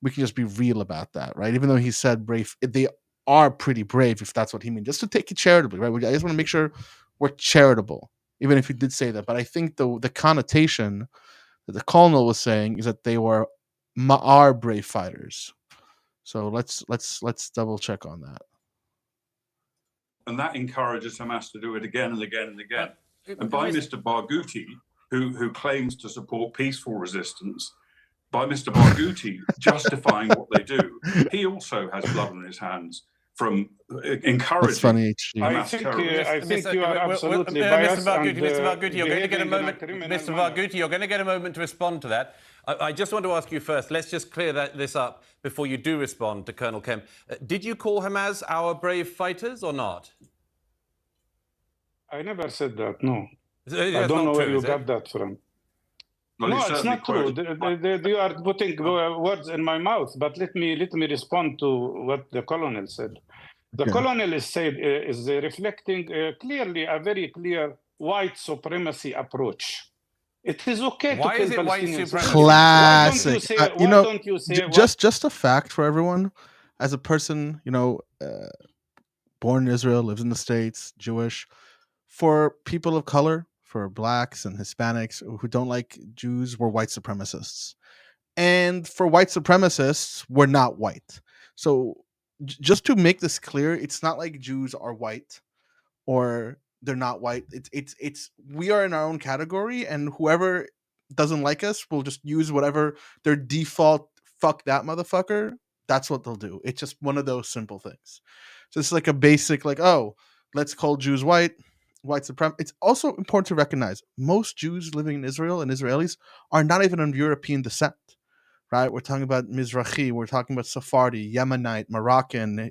we can just be real about that, right? Even though he said brave, they are pretty brave, if that's what he means. Just to take it charitably, right? I just want to make sure we're charitable, even if he did say that. But I think the connotation that the colonel was saying is that they are brave fighters. So let's double check on that. And that encourages Hamas to do it again and again and again. And by Mr. Barghouti, who claims to support peaceful resistance, by Mr. Barghouti justifying what they do, he also has blood on his hands from encouraging Hamas terrorists. I think you are absolutely biased. Mr. Barghouti, you're going to get a moment. Mr. Barghouti, you're going to get a moment to respond to that. I just want to ask you first, let's just clear this up before you do respond to Colonel Kemp. Did you call Hamas our brave fighters or not? I never said that, no. I don't know where you got that from. Well, no, it's not true. You are putting words in my mouth, but let me respond to what the colonel said. The colonel is reflecting clearly a very clear white supremacy approach. It is okay to kill Palestinians. Classic. Just a fact for everyone. As a person, born in Israel, lives in the States, Jewish, for people of color, for blacks and Hispanics who don't like Jews, we're white supremacists. And for white supremacists, we're not white. So just to make this clear, it's not like Jews are white or they're not white. It's we are in our own category, and whoever doesn't like us will just use whatever their default fuck that motherfucker. That's what they'll do. It's just one of those simple things. So it's like a basic, like, oh, let's call Jews white supremacy. It's also important to recognize most Jews living in Israel and Israelis are not even of European descent, right? We're talking about Mizrahi, we're talking about Sephardi, Yemenite, Moroccan,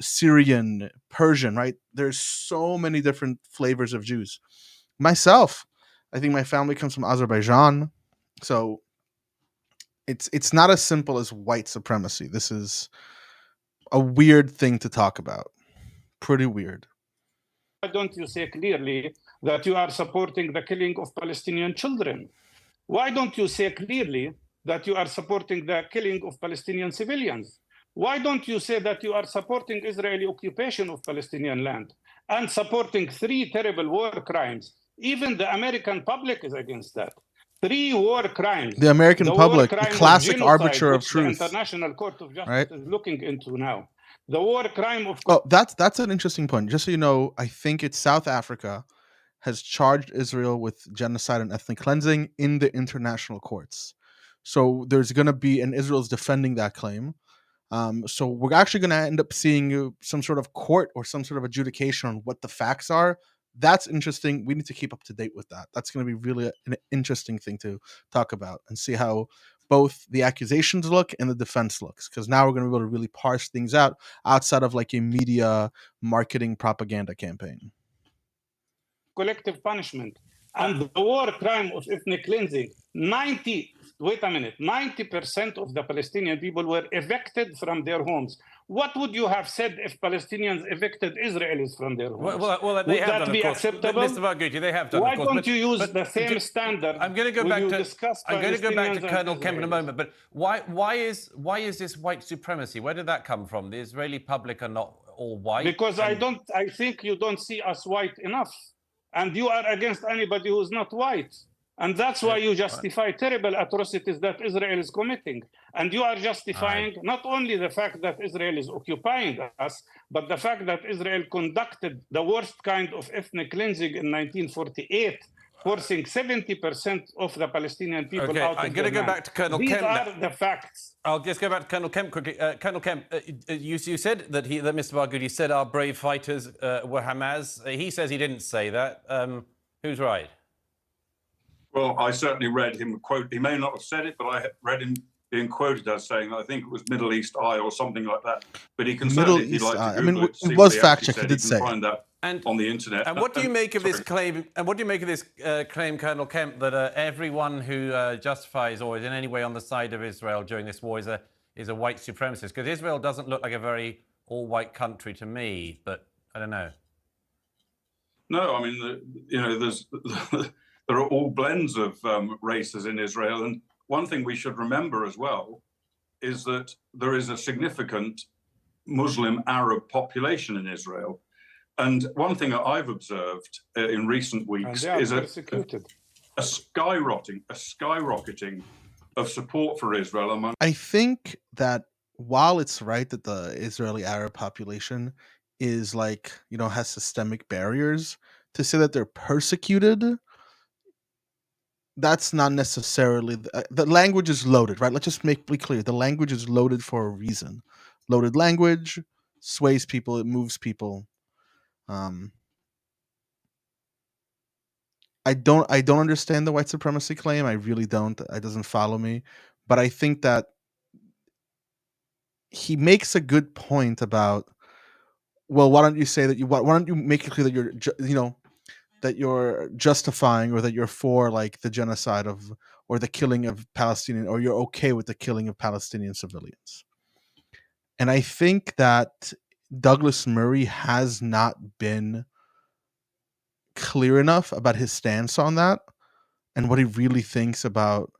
Syrian, Persian, right? There's so many different flavors of Jews. Myself, I think my family comes from Azerbaijan, so it's not as simple as white supremacy. This is a weird thing to talk about. Pretty weird. Why don't you say clearly that you are supporting the killing of Palestinian children? Why don't you say clearly that you are supporting the killing of Palestinian civilians? Why don't you say that you are supporting Israeli occupation of Palestinian land and supporting 3 terrible war crimes? Even the American public is against that. 3 war crimes. The American public, the classic arbiter of truth. The International Court of Justice is looking into now. The war crime of... Oh, that's an interesting point. Just so you know, I think it's South Africa has charged Israel with genocide and ethnic cleansing in the international courts. So there's going to be, and Israel's defending that claim. So we're actually going to end up seeing some sort of court or some sort of adjudication on what the facts are. That's interesting. We need to keep up to date with that. That's going to be really an interesting thing to talk about and see how both the accusations look and the defense looks, because now we're going to be able to really parse things out outside of like a media marketing propaganda campaign. Collective punishment and the war crime of ethnic cleansing. 90% of the Palestinian people were evicted from their homes. What would you have said if Palestinians evicted Israelis from their homes? Well, they have done, of course. Acceptable? Mr. Barghouti, they have done, Why of course. Why don't you use the same standard? I'm going to go back to Colonel Kemp in a moment. But why is this white supremacy? Where did that come from? The Israeli public are not all white. Because I think you don't see us white enough, and you are against anybody who's not white. And that's why you justify terrible atrocities that Israel is committing. And you are justifying not only the fact that Israel is occupying us, but the fact that Israel conducted the worst kind of ethnic cleansing in 1948, forcing 70% of the Palestinian people out of I'm going to go back to Colonel Kemp. These are the facts. I'll just go back to Colonel Kemp quickly. Colonel Kemp, you said that Mr. Barghouti said our brave fighters were Hamas. He says he didn't say that. Who's right? Well, I certainly read him quote. He may not have said it, but I read him being quoted as saying, I think it was Middle East Eye or something like that. But he can certainly, if he'd like to Google it was fact checked. He did say find that on the internet. And what do you make of this claim? And what do you make of this claim, Colonel Kemp, that everyone who justifies or is in any way on the side of Israel during this war is a white supremacist? Because Israel doesn't look like a very all-white country to me, but I don't know. No, I mean, there's there are all blends of races in Israel, and one thing we should remember as well is that there is a significant Muslim Arab population in Israel. And one thing that I've observed in recent weeks is a skyrocketing of support for Israel among. I think that while it's right that the Israeli Arab population is has systemic barriers, to say that they're persecuted, that's not necessarily the language is loaded, right? Let's just be clear. The language is loaded for a reason. Loaded language sways people, it moves people. I don't understand the white supremacy claim. I really don't. It doesn't follow me. But I think that he makes a good point about, well, why don't you say that why don't you make it clear that you're that you're justifying or that you're for the genocide of or the killing of Palestinian, or you're okay with the killing of Palestinian civilians. And I think that Douglas Murray has not been clear enough about his stance on that and what he really thinks about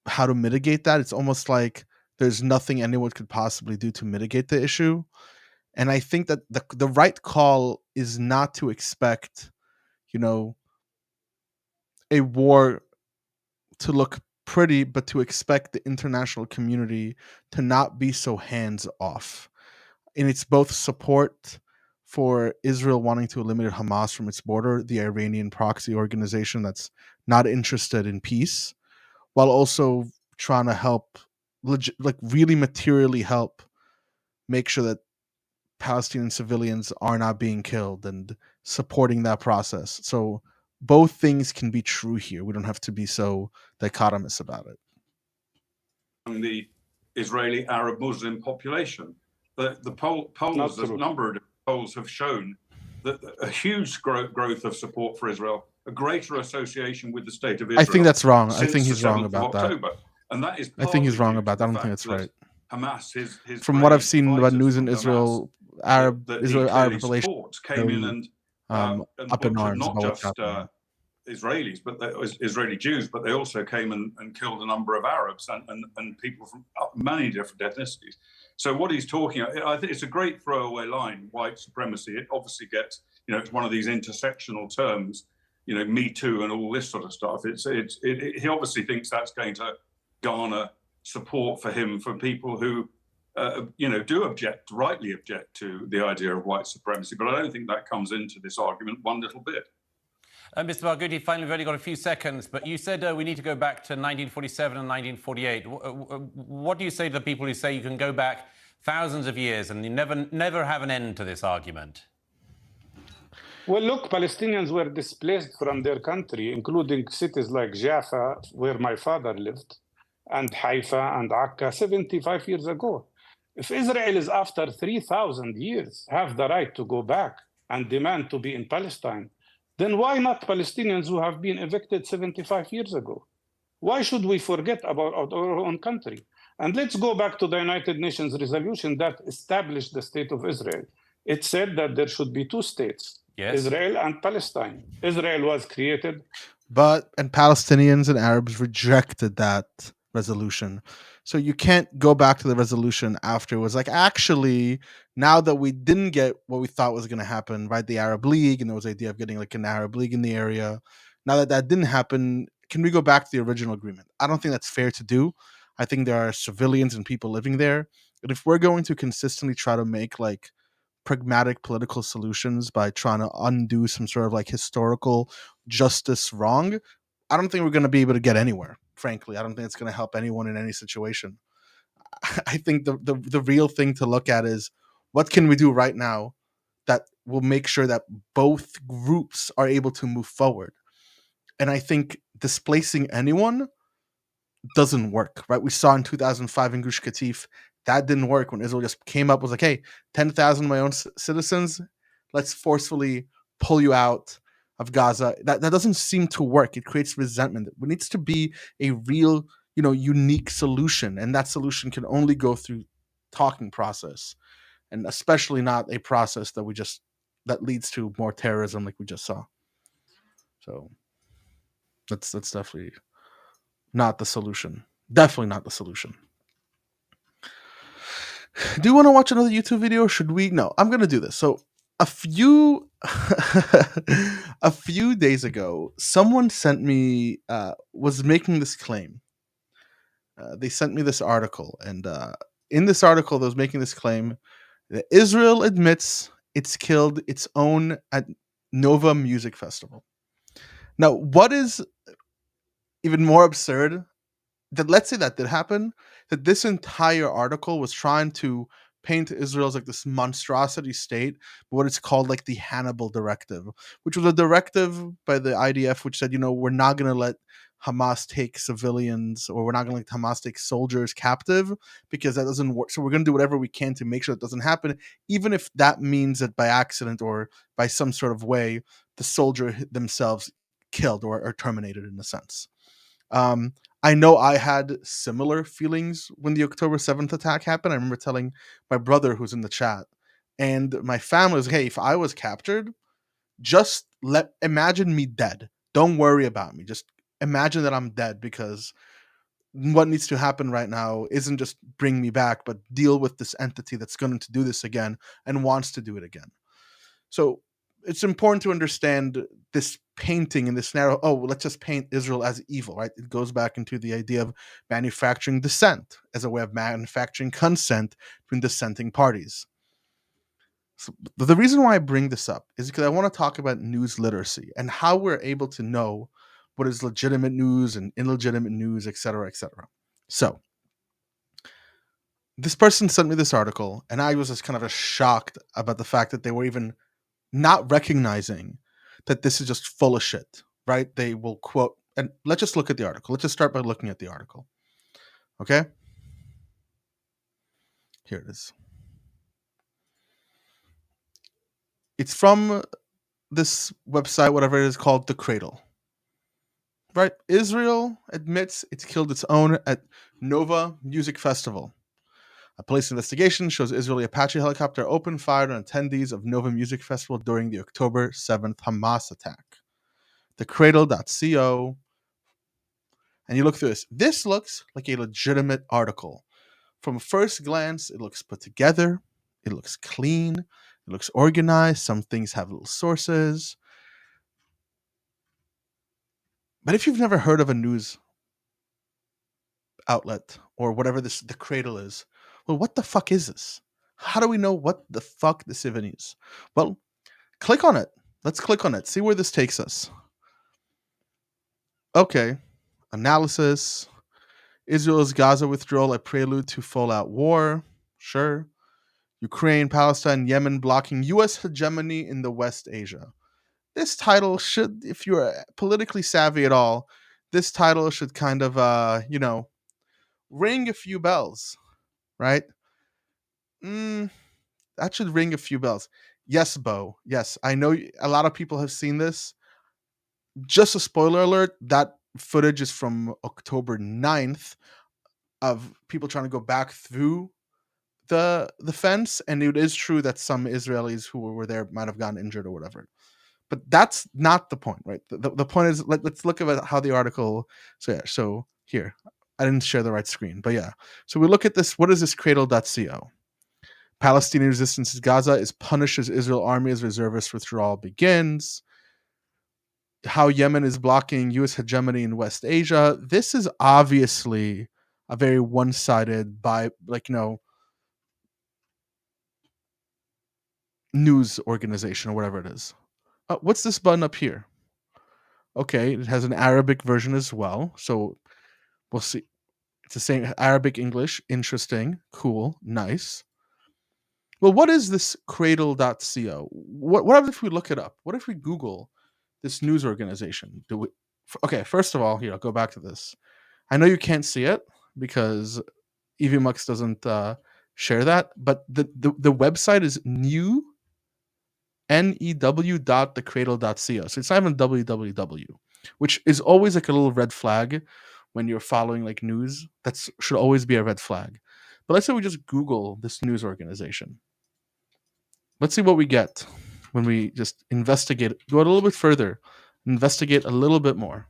how to mitigate that. It's almost like there's nothing anyone could possibly do to mitigate the issue. And I think that the right call is not to expect, a war to look pretty, but to expect the international community to not be so hands off. And it's both support for Israel wanting to eliminate Hamas from its border, the Iranian proxy organization that's not interested in peace, while also trying to help, really materially help make sure that Palestinian civilians are not being killed and supporting that process. So both things can be true here. We don't have to be so dichotomous about it. The Israeli Arab Muslim population, the polls, a number of polls have shown that a huge growth of support for Israel, a greater association with the state of Israel. I think that's wrong. I think he's wrong about that. And that is I think he's wrong about that. I don't think that's right. Hamas, his from what I've seen about news in Israel, Arab population came in and up in arms not about what's just happening. Israelis, but Israeli Jews, but they also came and killed a number of Arabs and people from many different ethnicities. So what he's talking about, I think it's a great throwaway line, white supremacy. It obviously gets, it's one of these intersectional terms, Me Too and all this sort of stuff. He obviously thinks that's going to garner support for him from people who, do rightly object to the idea of white supremacy. But I don't think that comes into this argument one little bit. Mr. Barghouti, finally, we've only got a few seconds, but you said we need to go back to 1947 and 1948. What do you say to the people who say you can go back thousands of years and you never have an end to this argument? Well, look, Palestinians were displaced from their country, including cities like Jaffa, where my father lived, and Haifa and Akka 75 years ago. If Israel is after 3,000 years have the right to go back and demand to be in Palestine, then why not Palestinians who have been evicted 75 years ago? Why should we forget about our own country? And let's go back to the United Nations resolution that established the state of Israel. It said that there should be two states, Israel and Palestine. Israel was created. And Palestinians and Arabs rejected that resolution. So you can't go back to the resolution after it was actually, now that we didn't get what we thought was going to happen, right? The Arab League, and there was the idea of getting an Arab League in the area. Now that didn't happen, can we go back to the original agreement? I don't think that's fair to do. I think there are civilians and people living there. But if we're going to consistently try to make pragmatic political solutions by trying to undo some sort of historical justice wrong, I don't think we're going to be able to get anywhere. Frankly, I don't think it's going to help anyone in any situation. I think the real thing to look at is what can we do right now that will make sure that both groups are able to move forward. And I think displacing anyone doesn't work, right? We saw in 2005 in Gush Katif, that didn't work when Israel just came up, was hey, 10,000 of my own citizens, let's forcefully pull you out of Gaza. That doesn't seem to work. It creates resentment. It needs to be a real, unique solution, and that solution can only go through talking process. and especially not a process that leads to more terrorism like we just saw. So that's definitely not the solution. Definitely not the solution. Do you want to watch another YouTube video? Or should we? No, I'm gonna do this. So a few days ago, someone sent me was making this claim. They sent me this article, and in this article, they was making this claim that Israel admits it's killed its own at Nova Music Festival. Now, what is even more absurd, that let's say that did happen, that this entire article was trying to paint Israel as like this monstrosity state, but what it's called like the Hannibal Directive, which was a directive by the IDF which said, we're not going to let Hamas take civilians, or we're not going to let Hamas take soldiers captive, because that doesn't work. So we're going to do whatever we can to make sure it doesn't happen, even if that means that by accident or by some sort of way, the soldier themselves killed or terminated in a sense. I know I had similar feelings when the October 7th attack happened. I remember telling my brother, who's in the chat, and my family was, hey, if I was captured, just imagine me dead. Don't worry about me. Just imagine that I'm dead, because what needs to happen right now isn't just bring me back, but deal with this entity that's going to do this again and wants to do it again. So it's important to understand this painting and this narrow, let's just paint Israel as evil, right? It goes back into the idea of manufacturing dissent as a way of manufacturing consent between dissenting parties. So the reason why I bring this up is because I want to talk about news literacy and how we're able to know what is legitimate news and illegitimate news, etc., etc. So this person sent me this article, and I was just kind of shocked about the fact that they were even not recognizing that this is just full of shit, right? They will quote, and let's just look at the article. Let's just start by looking at the article. Okay? Here it is. It's from this website, whatever it is, called The Cradle. Right? Israel admits it's killed its own at Nova Music Festival. A police investigation shows Israeli Apache helicopter opened fire on attendees of Nova Music Festival during the October 7th Hamas attack. Thecradle.co. And you look through this. This looks like a legitimate article. From first glance, it looks put together. It looks clean. It looks organized. Some things have little sources. But if you've never heard of a news outlet or whatever the Cradle is, well, what the fuck is this? How do we know what the fuck this even is? Well, click on it. Let's click on it. See where this takes us. Okay. Analysis. Israel's Gaza withdrawal a prelude to full-out war. Sure. Ukraine, Palestine, Yemen blocking U.S. hegemony in the West Asia. This title should, if you're politically savvy at all, this title should kind of, ring a few bells, right? That should ring a few bells. Yes, Bo. Yes, I know a lot of people have seen this. Just a spoiler alert, that footage is from October 9th of people trying to go back through the fence, and it is true that some Israelis who were there might have gotten injured or whatever. But that's not the point, right? The point is, let's look at how the article. So here, I didn't share the right screen, but yeah. So we look at this. What is this Cradle.co? Palestinian resistance in Gaza is punished as Israel army as reservist withdrawal begins. How Yemen is blocking U.S. hegemony in West Asia. This is obviously a very one-sided, news organization or whatever it is. What's this button up here? Okay, it has an Arabic version as well. So we'll see. It's the same Arabic, English. Interesting. Cool. Nice. Well, what is this Cradle.co? What if we look it up? What if we Google this news organization? Okay, first of all, here, I'll go back to this. I know you can't see it because EVMux doesn't share that, but the website is new.thecradle.co. So it's not even www, which is always like a little red flag when you're following like news. That should always be a red flag. But let's say we just Google this news organization. Let's see what we get when we just investigate, go a little bit further, investigate a little bit more.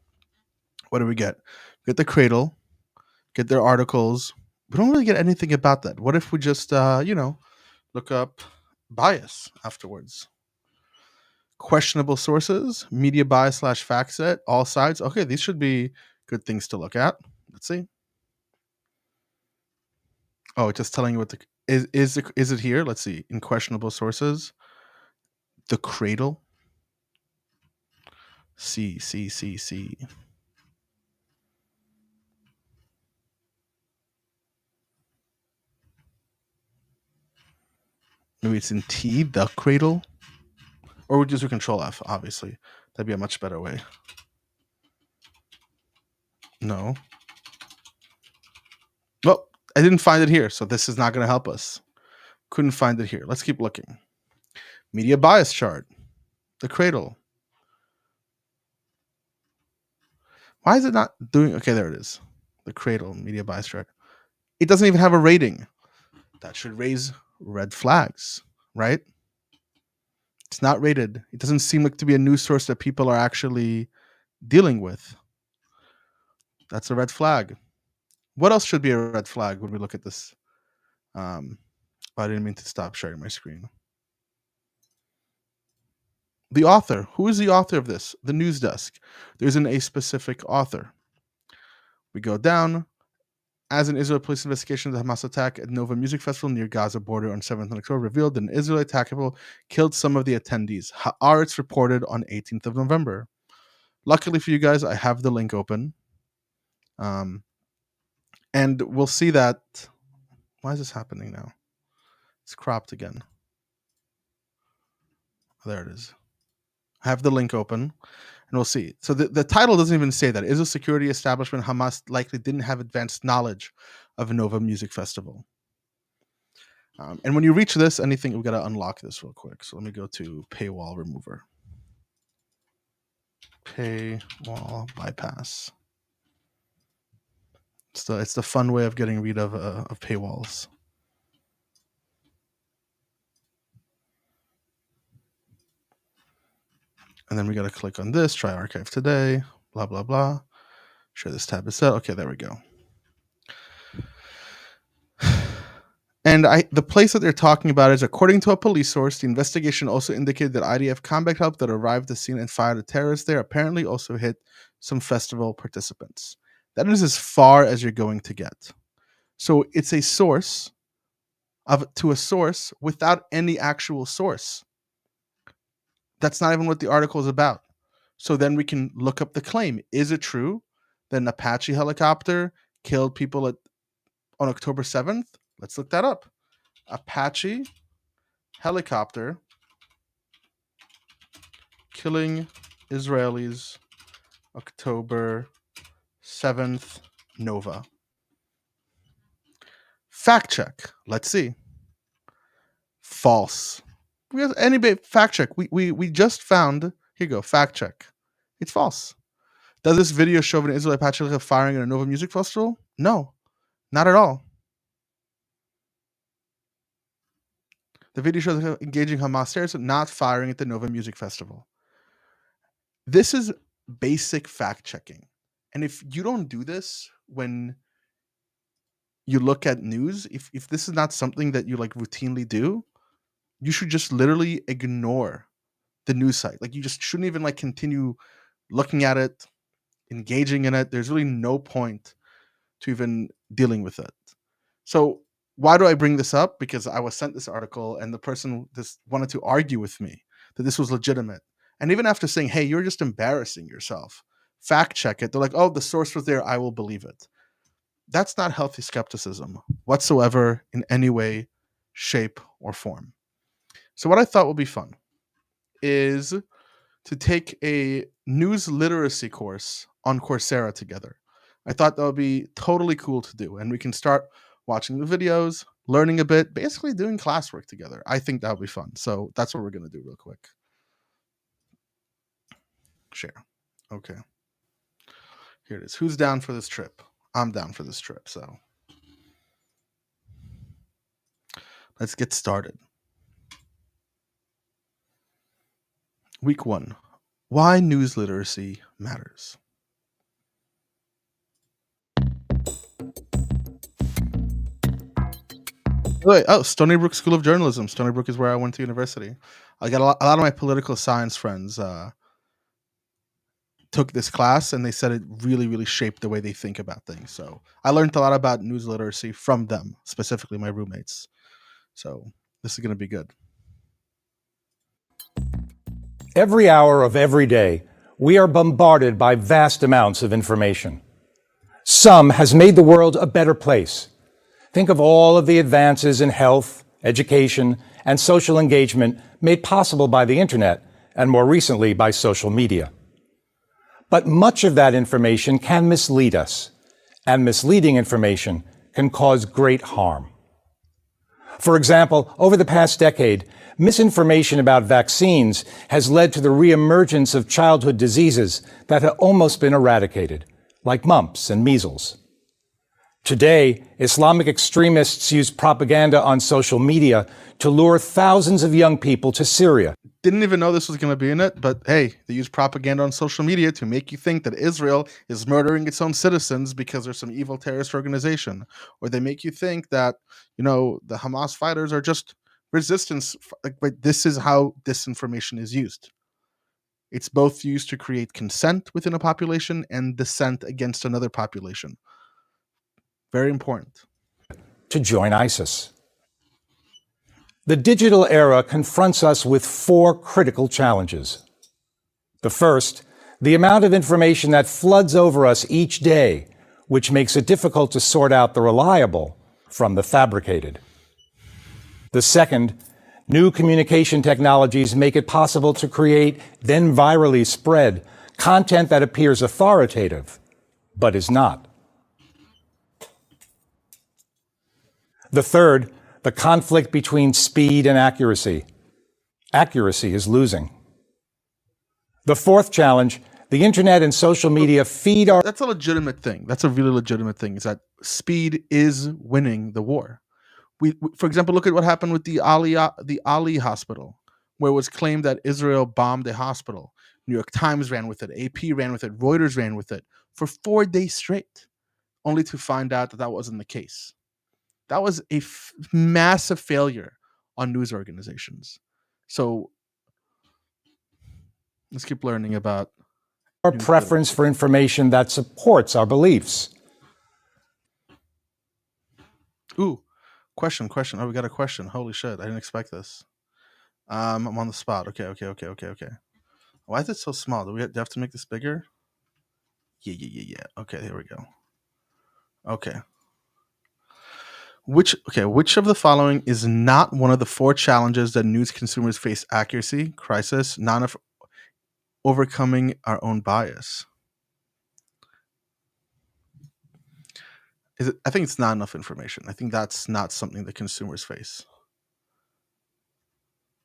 What do we get? Get the cradle, get their articles. We don't really get anything about that. What if we just, look up bias afterwards? Questionable sources, media bias / fact set, all sides. Okay, these should be good things to look at. Let's see. Oh, it's just telling you what the is it here? Let's see. In questionable sources, the cradle. C. Maybe it's in T, the cradle. Or we just do Control F, obviously. That'd be a much better way. No. Well, I didn't find it here, so this is not going to help us. Couldn't find it here. Let's keep looking. Media bias chart. The cradle. Why is it not doing... Okay, there it is. The cradle, media bias chart. It doesn't even have a rating. That should raise red flags, right? It's not rated. It doesn't seem like to be a news source that people are actually dealing with. That's a red flag. What else should be a red flag when we look at this? I didn't mean to stop sharing my screen. The author. Who is the author of this? The news desk. There isn't a specific author. We go down. As an Israel police investigation of the Hamas attack at Nova Music Festival near Gaza border on 7th October revealed that an Israeli attack killed some of the attendees. Haaretz reported on 18th of November. Luckily for you guys, I have the link open. And we'll see that... Why is this happening now? It's cropped again. There it is. I have the link open, and we'll see. So the title doesn't even say that. Israel security establishment Hamas likely didn't have advanced knowledge of a Nova Music Festival. And when you reach this, anything, we've got to unlock this real quick. So let me go to paywall remover. Paywall bypass. It's the fun way of getting rid of paywalls. And then we got to click on this, try archive today, blah, blah, blah. Sure this tab is set. Okay, there we go. And the place that they're talking about is, according to a police source, the investigation also indicated that IDF combat help that arrived at the scene and fired at terrorists there apparently also hit some festival participants. That is as far as you're going to get. So it's a source to a source without any actual source. That's not even what the article is about. So then we can look up the claim. Is it true that an Apache helicopter killed people on October 7th? Let's look that up. Apache helicopter killing Israelis October 7th, Nova. Fact check. Let's see. False. We have any fact check. We just found, here you go, fact check. It's false. Does this video show an Israeli Apache helicopter firing at a Nova Music Festival? No, not at all. The video shows engaging Hamas terrorists, not firing at the Nova Music Festival. This is basic fact checking. And if you don't do this when you look at news, if this is not something that you like routinely do, you should just literally ignore the news site. Like, you just shouldn't even like continue looking at it, engaging in it. There's really no point to even dealing with it. So why do I bring this up? Because I was sent this article and the person just wanted to argue with me that this was legitimate. And even after saying, hey, you're just embarrassing yourself, fact check it. They're like, oh, the source was there, I will believe it. That's not healthy skepticism whatsoever in any way, shape, or form. So what I thought would be fun is to take a news literacy course on Coursera together. I thought that would be totally cool to do. And we can start watching the videos, learning a bit, basically doing classwork together. I think that would be fun. So that's what we're going to do real quick. Share. Okay. Here it is. Who's down for this trip? I'm down for this trip. So let's get started. Week 1. Why news literacy matters. Wait, Stony Brook School of Journalism. Stony Brook is where I went to university. I got a lot of my political science friends took this class, and they said it really, really shaped the way they think about things. So I learned a lot about news literacy from them, specifically my roommates. So this is going to be good. Every hour of every day, we are bombarded by vast amounts of information. Some has made the world a better place. Think of all of the advances in health, education, and social engagement made possible by the internet, and more recently by social media. But much of that information can mislead us, and misleading information can cause great harm. For example, over the past decade, misinformation about vaccines has led to the reemergence of childhood diseases that had almost been eradicated, like mumps and measles. Today, Islamic extremists use propaganda on social media to lure thousands of young people to Syria. Didn't even know this was going to be in it, but hey, they use propaganda on social media to make you think that Israel is murdering its own citizens because there's some evil terrorist organization. Or they make you think that, the Hamas fighters are just resistance. But this is how disinformation is used. It's both used to create consent within a population and dissent against another population. Very important. To join ISIS. The digital era confronts us with 4 critical challenges. The first, the amount of information that floods over us each day, which makes it difficult to sort out the reliable from the fabricated. The second, new communication technologies make it possible to create, then virally spread, content that appears authoritative, but is not. The third, the conflict between speed and accuracy. Accuracy is losing. The fourth challenge, the internet and social media feed our... That's a legitimate thing. That's a really legitimate thing, is that speed is winning the war. We for example, look at what happened with the Ali hospital, where it was claimed that Israel bombed a hospital. New York Times ran with it. AP ran with it. Reuters ran with it for 4 days straight, only to find out that that wasn't the case. That was a massive failure on news organizations. So let's keep learning about our preference for information that supports our beliefs. Ooh, question. Oh, we got a question. Holy shit, I didn't expect this. I'm on the spot. Okay. Why is it so small? Do we have to make this bigger? Yeah. Okay, here we go. Okay. Which of the following is not one of the 4 challenges that news consumers face? Accuracy, crisis, overcoming our own bias. I think it's not enough information. I think that's not something that consumers face.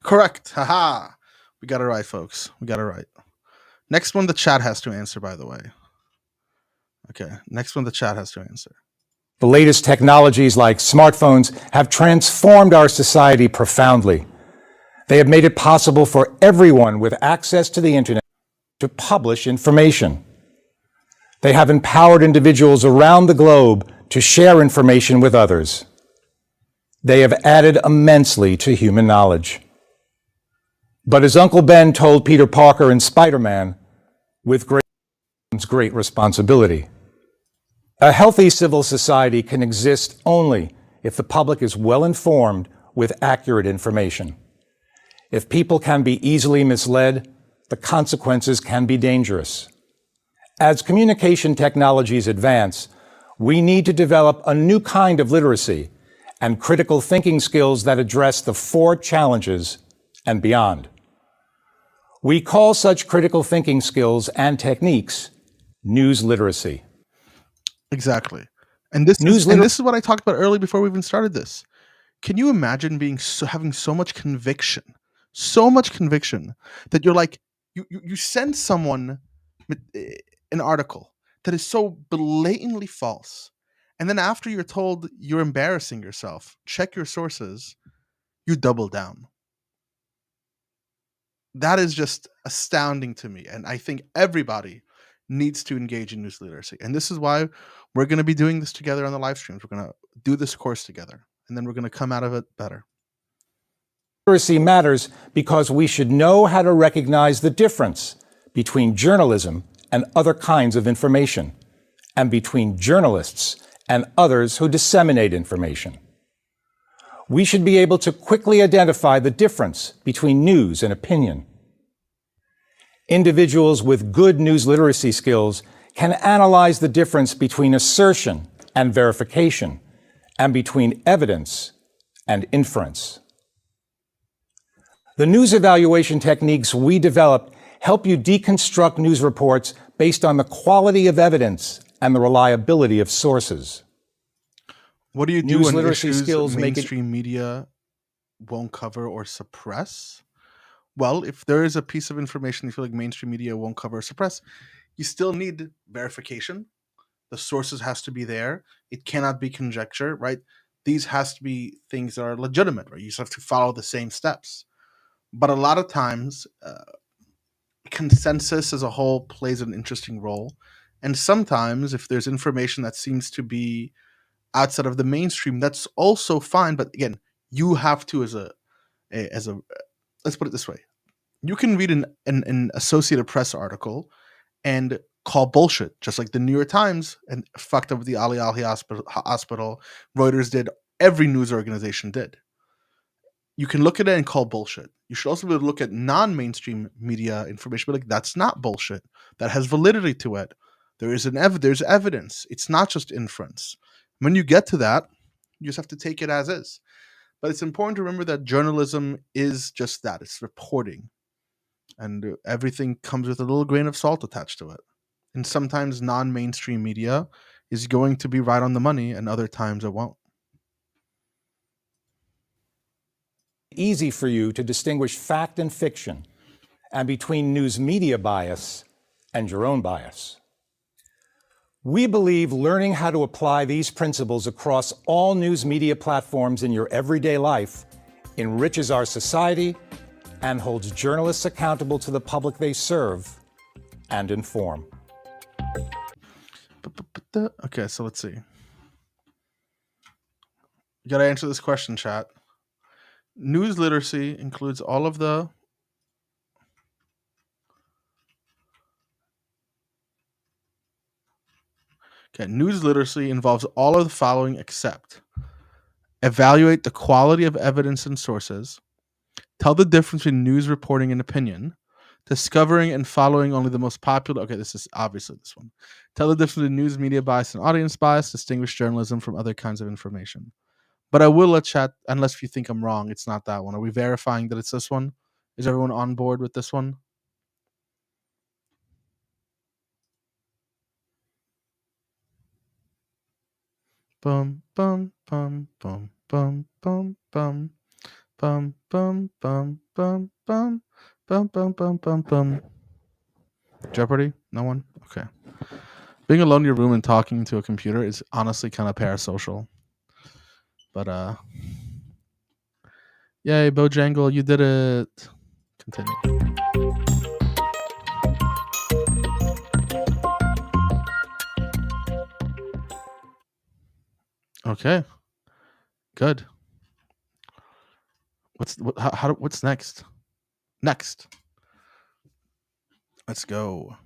Correct. Haha. We got it right, folks. We got it right. Next one the chat has to answer, by the way. Okay. Next one the chat has to answer. The latest technologies like smartphones have transformed our society profoundly. They have made it possible for everyone with access to the internet to publish information. They have empowered individuals around the globe to share information with others. They have added immensely to human knowledge. But as Uncle Ben told Peter Parker in Spider-Man, with great comes great responsibility. A healthy civil society can exist only if the public is well informed with accurate information. If people can be easily misled, the consequences can be dangerous. As communication technologies advance, we need to develop a new kind of literacy and critical thinking skills that address the 4 challenges and beyond. We call such critical thinking skills and techniques news literacy. Exactly. And this is what I talked about earlier before we even started this. Can you imagine having so much conviction that you're like, you send someone an article that is so blatantly false, and then after you're told you're embarrassing yourself, check your sources, you double down. that is just astounding to me. And I think everybody needs to engage in news literacy. And this is why we're going to be doing this together on the live streams. We're going to do this course together, and then we're going to come out of it better. Literacy matters because we should know how to recognize the difference between journalism and other kinds of information, and between journalists and others who disseminate information. We should be able to quickly identify the difference between news and opinion. Individuals with good news literacy skills can analyze the difference between assertion and verification, and between evidence and inference. The news evaluation techniques we developed help you deconstruct news reports based on the quality of evidence and the reliability of sources. What do you do News when literacy issues skills make it mainstream media won't cover or suppress? Well, if there is a piece of information you feel like mainstream media won't cover or suppress, you still need verification. The sources has to be there. It cannot be conjecture, right? These has to be things that are legitimate, right? You just have to follow the same steps. But a lot of times, consensus as a whole plays an interesting role. And sometimes if there's information that seems to be outside of the mainstream, that's also fine. But again, you have to, as a let's put it this way. You can read an Associated Press article and call bullshit, just like the New York Times and fucked up with the Ali Al hospital. Reuters did. Every news organization did. You can look at it and call bullshit. You should also be able to look at non-mainstream media information, but like that's not bullshit. That has validity to it. There's evidence. It's not just inference. When you get to that, you just have to take it as is. But it's important to remember that journalism is just that. It's reporting. And everything comes with a little grain of salt attached to it. And sometimes non-mainstream media is going to be right on the money, and other times it won't. easy for you to distinguish fact and fiction, and between news media bias and your own bias. We believe learning how to apply these principles across all news media platforms in your everyday life enriches our society and holds journalists accountable to the public they serve and inform. Okay, so let's see. You gotta answer this question, chat. News literacy includes all of the news literacy involves all of the following except evaluate the quality of evidence and sources, tell the difference between news reporting and opinion, discovering and following only the most popular. Okay, this is obviously this one. Tell the difference between news media bias and audience bias, distinguish journalism from other kinds of information. But I will let chat, unless you think I'm wrong, it's not that one. Are we verifying that it's this one? Is everyone on board with this one? Bum bum bum bum bum bum bum bum bum bum bum bum bum bum bum bum bum. Jeopardy? No one? Okay. Being alone in your room and talking to a computer is honestly kind of parasocial. But yay, Bojangle, you did it. Continue. Okay. Good. What's next? Next. Let's go.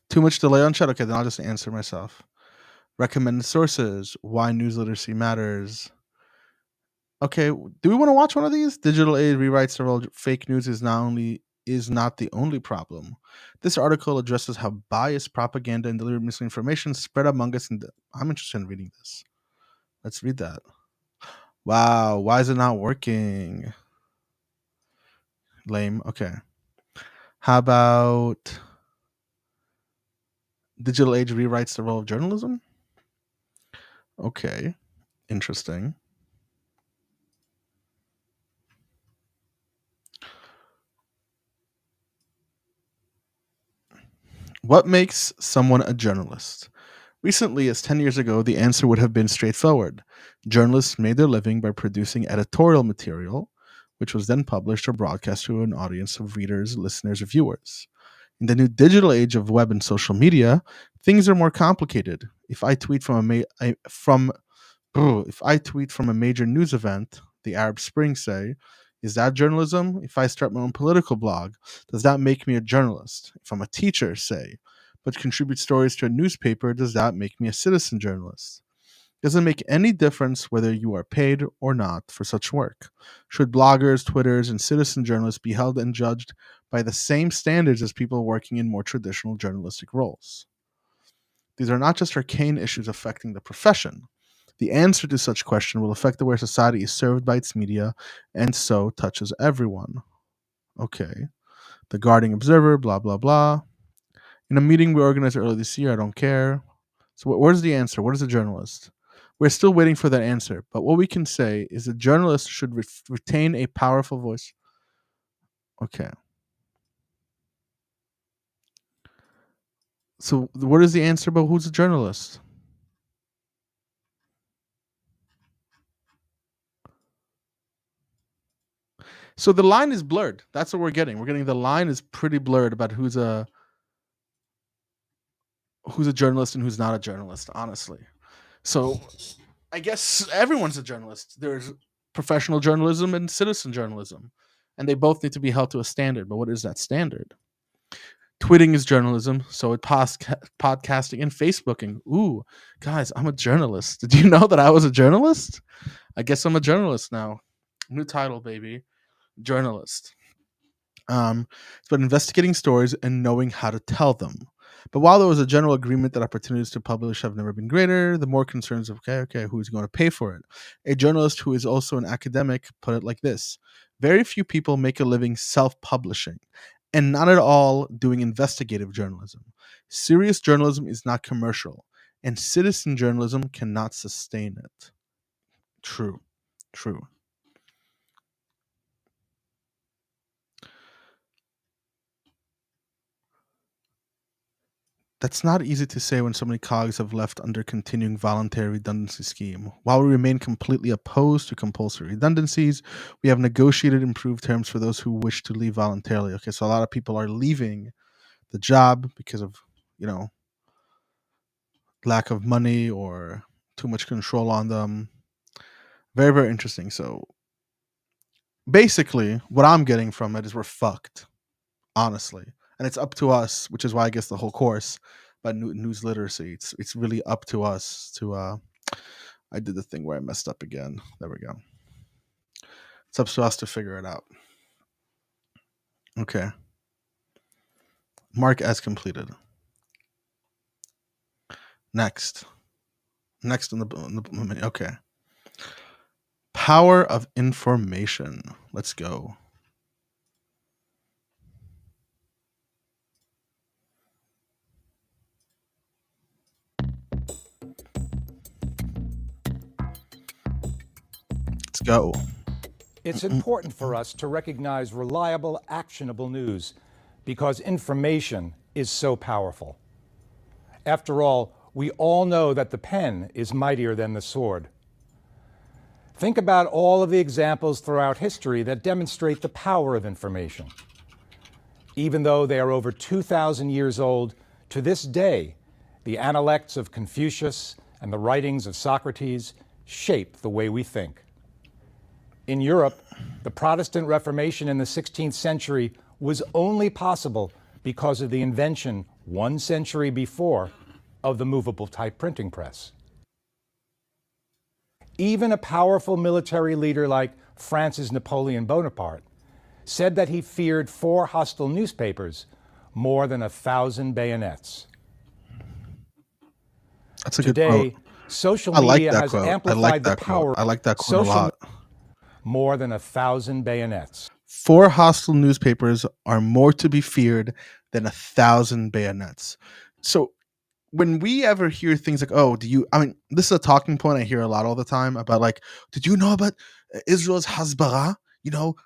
Too much delay on chat? Okay, then I'll just answer myself. Recommended sources. Why news literacy matters. Okay, do we want to watch one of these? Digital aid rewrites several fake news is not the only problem. This article addresses how biased propaganda and deliberate misinformation spread among us. And I'm interested in reading this. Let's read that. Wow, why is it not working? Lame. Okay. How about digital age rewrites the role of journalism? Okay. Interesting. What makes someone a journalist? Recently, as 10 years ago, the answer would have been straightforward. Journalists made their living by producing editorial material, which was then published or broadcast to an audience of readers, listeners, or viewers. In the new digital age of web and social media, things are more complicated. If I tweet from a major news event, the Arab Spring, say, is that journalism? If I start my own political blog, does that make me a journalist? If I'm a teacher, say, but contribute stories to a newspaper, does that make me a citizen journalist? It doesn't make any difference whether you are paid or not for such work. Should bloggers, Twitters, and citizen journalists be held and judged by the same standards as people working in more traditional journalistic roles? These are not just arcane issues affecting the profession. The answer to such question will affect the way society is served by its media, and so touches everyone. Okay. The Guardian Observer, blah, blah, blah. In a meeting we organized earlier this year, I don't care. So where's the answer? What is a journalist? We're still waiting for that answer, but what we can say is a journalist should retain a powerful voice. Okay. So what is the answer about who's a journalist? So the line is blurred. That's what we're getting. We're getting the line is pretty blurred about who's a journalist and who's not a journalist, honestly. So I guess everyone's a journalist. There's professional journalism and citizen journalism, and they both need to be held to a standard. But what is that standard? Tweeting is journalism, so is podcasting and Facebooking. Ooh, guys, I'm a journalist. Did you know that I was a journalist? I guess I'm a journalist now. New title, baby. Journalist. It's about investigating stories and knowing how to tell them. But while there was a general agreement that opportunities to publish have never been greater, the more concerns of, who's going to pay for it? A journalist who is also an academic put it like this. Very few people make a living self-publishing, and not at all doing investigative journalism. Serious journalism is not commercial, and citizen journalism cannot sustain it. True. That's not easy to say when so many cogs have left under continuing voluntary redundancy scheme. While we remain completely opposed to compulsory redundancies, we have negotiated improved terms for those who wish to leave voluntarily. Okay, so a lot of people are leaving the job because of, lack of money or too much control on them. Very, very interesting. So basically, what I'm getting from it is we're fucked, honestly. And it's up to us, which is why I guess the whole course about news literacy, it's really up to us to I did the thing where I messed up again. There we go. It's up to us to figure it out. Okay. Mark as completed. Next on the okay. Power of information. Let's go. Let's go. It's important for us to recognize reliable, actionable news because information is so powerful. After all, we all know that the pen is mightier than the sword. Think about all of the examples throughout history that demonstrate the power of information. Even though they are over 2,000 years old, to this day, the analects of Confucius and the writings of Socrates shape the way we think. In Europe, the Protestant Reformation in the 16th century was only possible because of the invention 1 century before of the movable type printing press. Even a powerful military leader like France's Napoleon Bonaparte said that he feared 4 hostile newspapers more than 1,000 bayonets. That's a good Today, quote. social I like media that has quote. amplified the power. I like that quote a lot. More than 1,000 bayonets. 4 hostile newspapers are more to be feared than 1,000 bayonets. So when we ever hear things like, this is a talking point I hear a lot all the time about, like, did you know about Israel's Hasbara?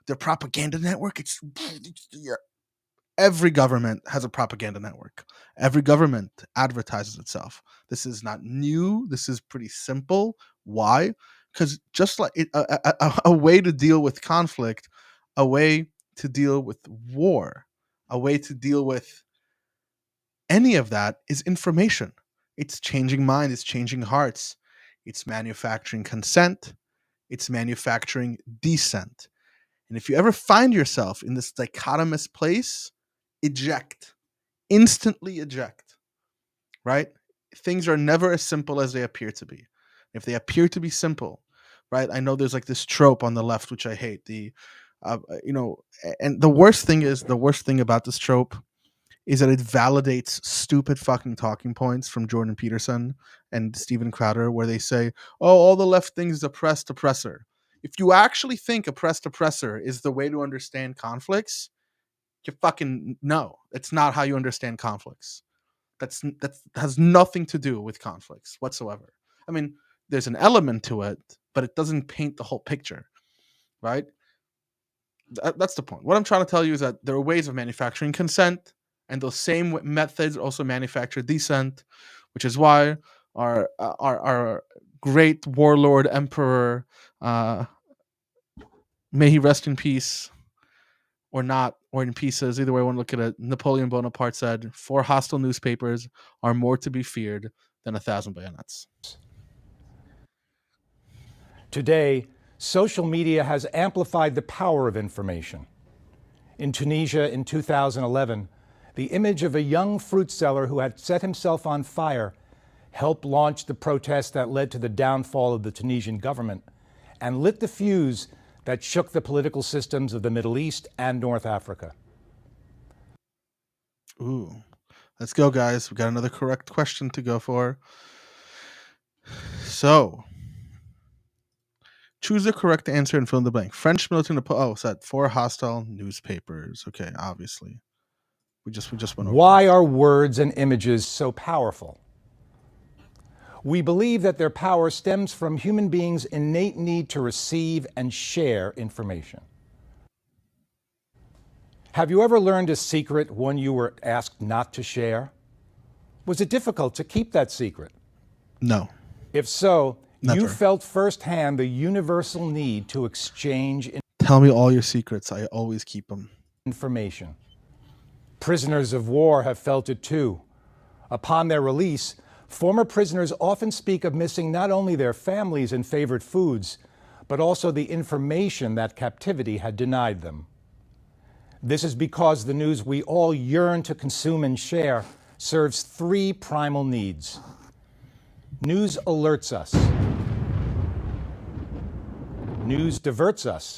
Their propaganda network? Every government has a propaganda network. Every government advertises itself. This is not new. This is pretty simple. Why? Because just like a way to deal with conflict, a way to deal with war, a way to deal with any of that is information. It's changing minds, it's changing hearts, it's manufacturing consent, it's manufacturing dissent. And if you ever find yourself in this dichotomous place, eject. Instantly eject. Right? Things are never as simple as they appear to be. If they appear to be simple, right? I know there's like this trope on the left, which I hate. And the worst thing about this trope is that it validates stupid fucking talking points from Jordan Peterson and Steven Crowder, where they say, oh, all the left thinks is oppressed oppressor. If you actually think oppressed oppressor is the way to understand conflicts, you fucking no. It's not how you understand conflicts. That has nothing to do with conflicts whatsoever. I mean, there's an element to it, but it doesn't paint the whole picture, right? That's the point. What I'm trying to tell you is that there are ways of manufacturing consent, and those same methods also manufacture dissent, which is why our great warlord emperor, may he rest in peace, or not, or in pieces, either way I want to look at it, Napoleon Bonaparte said, 4 hostile newspapers are more to be feared than 1,000 bayonets. Today, social media has amplified the power of information. In Tunisia in 2011, the image of a young fruit seller who had set himself on fire helped launch the protest that led to the downfall of the Tunisian government and lit the fuse that shook the political systems of the Middle East and North Africa. Ooh, let's go, guys. We got another correct question to go for. So, choose the correct answer and fill in the blank. French military said 4 hostile newspapers. Okay, obviously. We just went over. Why are words and images so powerful? We believe that their power stems from human beings' innate need to receive and share information. Have you ever learned a secret one you were asked not to share? Was it difficult to keep that secret? No. If so, Never. You felt firsthand the universal need to exchange Tell me all your secrets. I always keep them. Information. Prisoners of war have felt it too. Upon their release, former prisoners often speak of missing not only their families and favorite foods, but also the information that captivity had denied them. This is because the news we all yearn to consume and share serves 3 primal needs. News alerts us. News diverts us.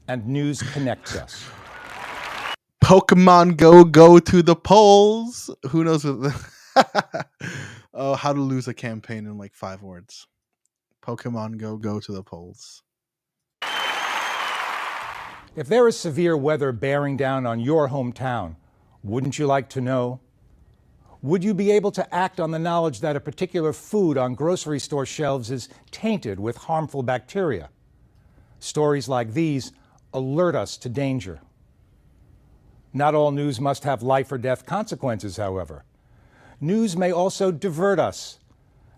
And news connects us. Pokemon Go to the polls. Who knows what oh, how to lose a campaign in like 5 words. Pokemon Go to the polls. If there is severe weather bearing down on your hometown, wouldn't you like to know? Would you be able to act on the knowledge that a particular food on grocery store shelves is tainted with harmful bacteria? Stories like these alert us to danger. Not all news must have life or death consequences, however. News may also divert us.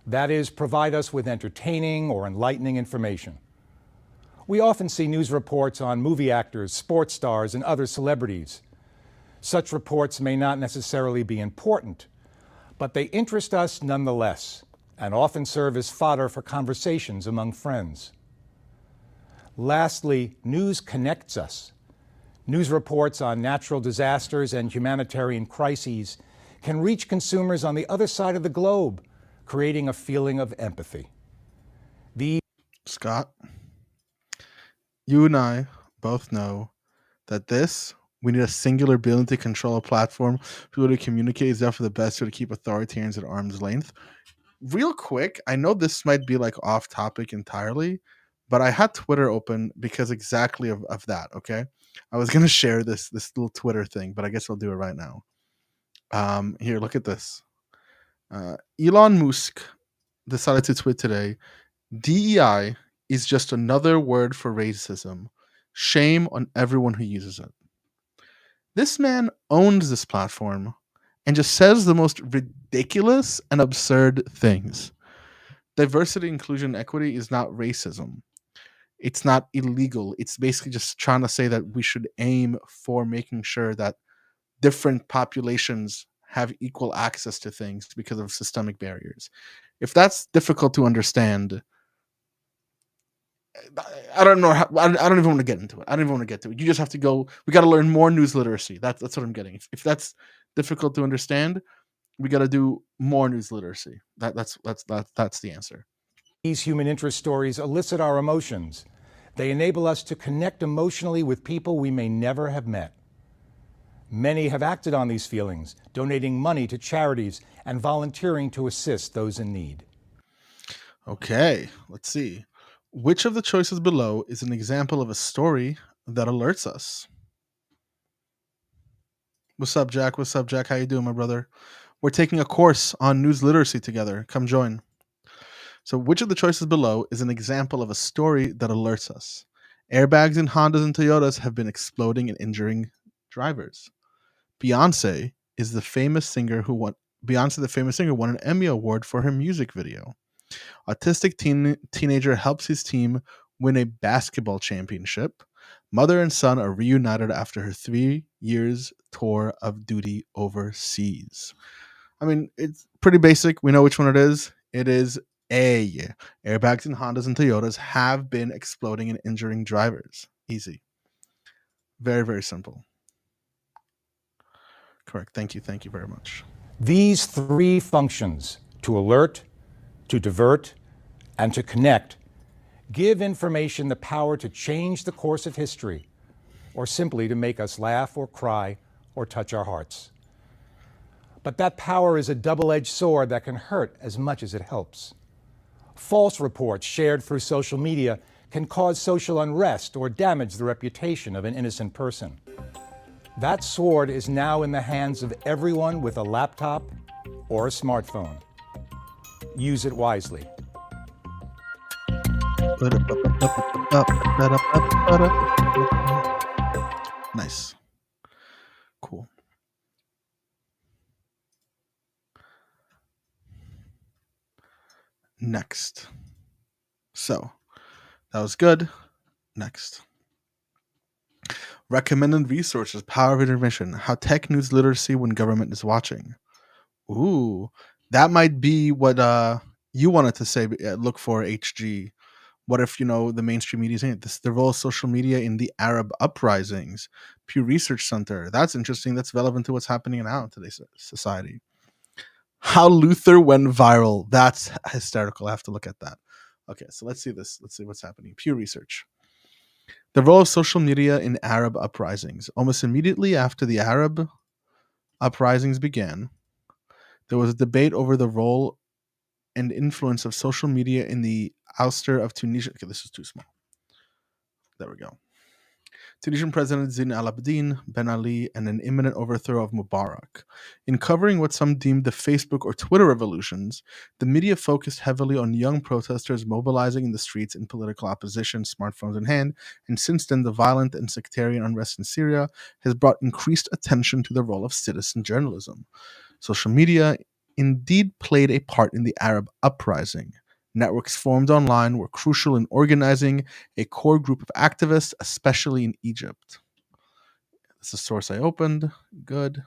That is, provide us with entertaining or enlightening information. We often see news reports on movie actors, sports stars, and other celebrities. Such reports may not necessarily be important, but they interest us nonetheless, and often serve as fodder for conversations among friends. Lastly, news connects us. News reports on natural disasters and humanitarian crises can reach consumers on the other side of the globe, creating a feeling of empathy. Scott, you and I both know that we need a singular ability to control a platform. People to communicate is definitely the best way to keep authoritarians at arm's length. Real quick, I know this might be like off topic entirely, but I had Twitter open because exactly of that, okay? I was going to share this little Twitter thing, but I guess I'll do it right now. Here, look at this. Elon Musk decided to tweet today, DEI is just another word for racism. Shame on everyone who uses it. This man owns this platform and just says the most ridiculous and absurd things. Diversity, inclusion, equity is not racism. It's not illegal. It's basically just trying to say that we should aim for making sure that different populations have equal access to things because of systemic barriers. If that's difficult to understand, I don't know. I don't even want to get into it. I don't even want to get to it. You just have to go. We got to learn more news literacy. That's what I'm getting. If that's difficult to understand, we got to do more news literacy. That's the answer. These human interest stories elicit our emotions. They enable us to connect emotionally with people we may never have met. Many have acted on these feelings, donating money to charities and volunteering to assist those in need. Okay, let's see. Which of the choices below is an example of a story that alerts us? What's up, Jack? What's up, Jack? How you doing, my brother? We're taking a course on news literacy together. Come join. So which of the choices below is an example of a story that alerts us? Airbags in Hondas and Toyotas have been exploding and injuring drivers. Beyonce, the famous singer, won an Emmy Award for her music video. Autistic teenager helps his team win a basketball championship. Mother and son are reunited after her 3 years tour of duty overseas. I mean, it's pretty basic. We know which one it is. It is A. Airbags in Hondas and Toyotas have been exploding and injuring drivers. Easy. Very, very simple. Correct. Thank you. Thank you very much. These three functions, to alert, to divert, and to connect, give information the power to change the course of history, or simply to make us laugh or cry or touch our hearts. But that power is a double-edged sword that can hurt as much as it helps. False reports shared through social media can cause social unrest or damage the reputation of an innocent person. That sword is now in the hands of everyone with a laptop or a smartphone. Use it wisely. Nice. Cool. Next. So, that was good. Next. Recommended resources, power of intervention, how tech news literacy when government is watching. Ooh, that might be what you wanted to say. Look for HG. What if, the mainstream media is saying this? The role of social media in the Arab uprisings. Pew Research Center. That's interesting. That's relevant to what's happening now in today's society. How Luther went viral. That's hysterical. I have to look at that. Okay, so let's see this. Let's see what's happening. Pew Research. The role of social media in Arab uprisings. Almost immediately after the Arab uprisings began, there was a debate over the role and influence of social media in the ouster of Tunisia. Okay, this is too small. There we go. Tunisian President Zine al-Abidine Ben Ali and an imminent overthrow of Mubarak. In covering what some deemed the Facebook or Twitter revolutions, the media focused heavily on young protesters mobilizing in the streets in political opposition, smartphones in hand, and since then the violent and sectarian unrest in Syria has brought increased attention to the role of citizen journalism. Social media indeed played a part in the Arab uprising. Networks formed online were crucial in organizing a core group of activists, especially in Egypt. That's the source I opened. Good.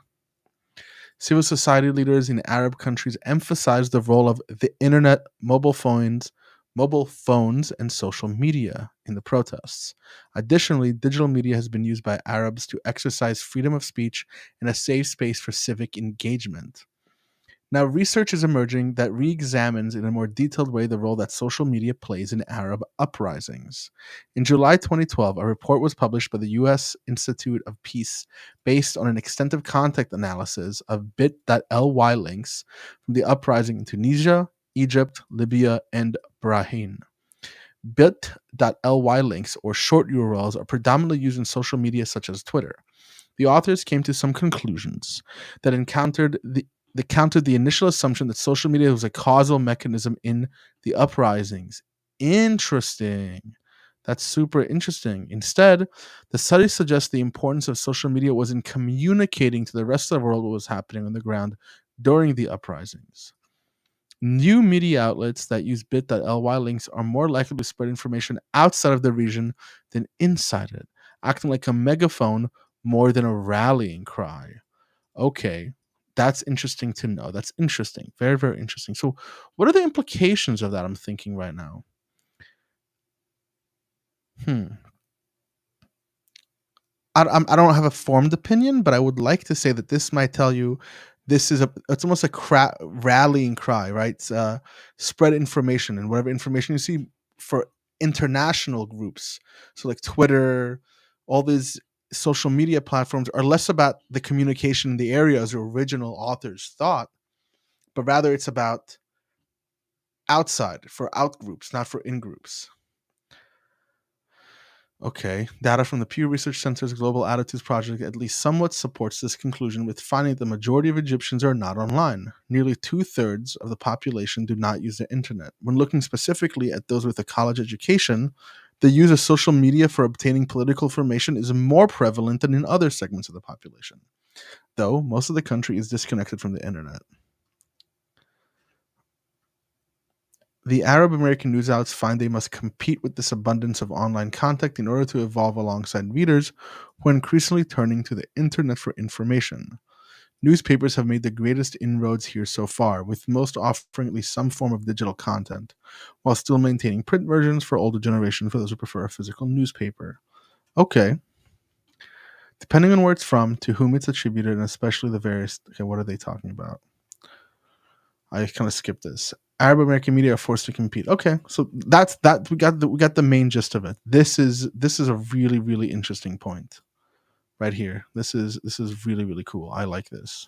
Civil society leaders in Arab countries emphasized the role of the internet, mobile phones, and social media in the protests. Additionally, digital media has been used by Arabs to exercise freedom of speech and a safe space for civic engagement. Now, research is emerging that re-examines in a more detailed way the role that social media plays in Arab uprisings. In July 2012, a report was published by the U.S. Institute of Peace based on an extensive content analysis of bit.ly links from the uprising in Tunisia, Egypt, Libya, and Bahrain. Bit.ly links, or short URLs, are predominantly used in social media such as Twitter. The authors came to some conclusions that countered the initial assumption that social media was a causal mechanism in the uprisings. Interesting. That's super interesting. Instead, the study suggests the importance of social media was in communicating to the rest of the world what was happening on the ground during the uprisings. New media outlets that use bit.ly links are more likely to spread information outside of the region than inside it, acting like a megaphone more than a rallying cry. Okay, that's interesting to know. That's interesting. Very, very interesting. So, what are the implications of that? I'm thinking right now. I don't have a formed opinion, but I would like to say that this might tell you it's almost a rallying cry, right? Spread information, and whatever information you see for international groups. So like Twitter, all these social media platforms are less about the communication in the area as the original authors thought, but rather it's about outside, for out groups, not for in groups. Okay, data from the Pew Research Center's Global Attitudes Project at least somewhat supports this conclusion, with finding that the majority of Egyptians are not online. Nearly 2/3 of the population do not use the internet. When looking specifically at those with a college education, the use of social media for obtaining political information is more prevalent than in other segments of the population, though most of the country is disconnected from the internet. The Arab American news outlets find they must compete with this abundance of online content in order to evolve alongside readers who are increasingly turning to the internet for information. Newspapers have made the greatest inroads here so far, with most offering at least some form of digital content, while still maintaining print versions for older generations for those who prefer a physical newspaper. Okay. Depending on where it's from, to whom it's attributed, and especially the various... Okay, what are they talking about? I kind of skipped this. Arab American media are forced to compete. Okay, so that's that. We got the main gist of it. This is a really, really interesting point right here. This is really, really cool. I like this.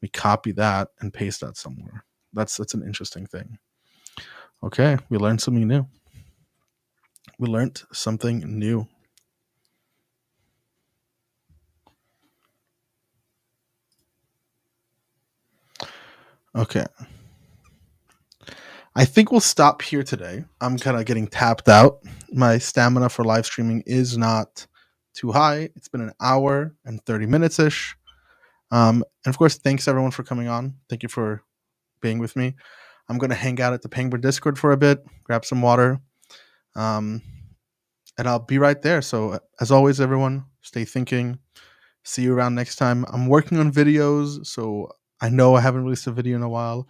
We copy that and paste that somewhere. That's an interesting thing. Okay, we learned something new. We learned something new. Okay. I think we'll stop here today. I'm kind of getting tapped out. My stamina for live streaming is not too high. It's been an hour and 30 minutes-ish. And of course, thanks everyone for coming on. Thank you for being with me. I'm going to hang out at the Pangburn Discord for a bit, grab some water, and I'll be right there. So as always, everyone, stay thinking. See you around next time. I'm working on videos, so I know I haven't released a video in a while.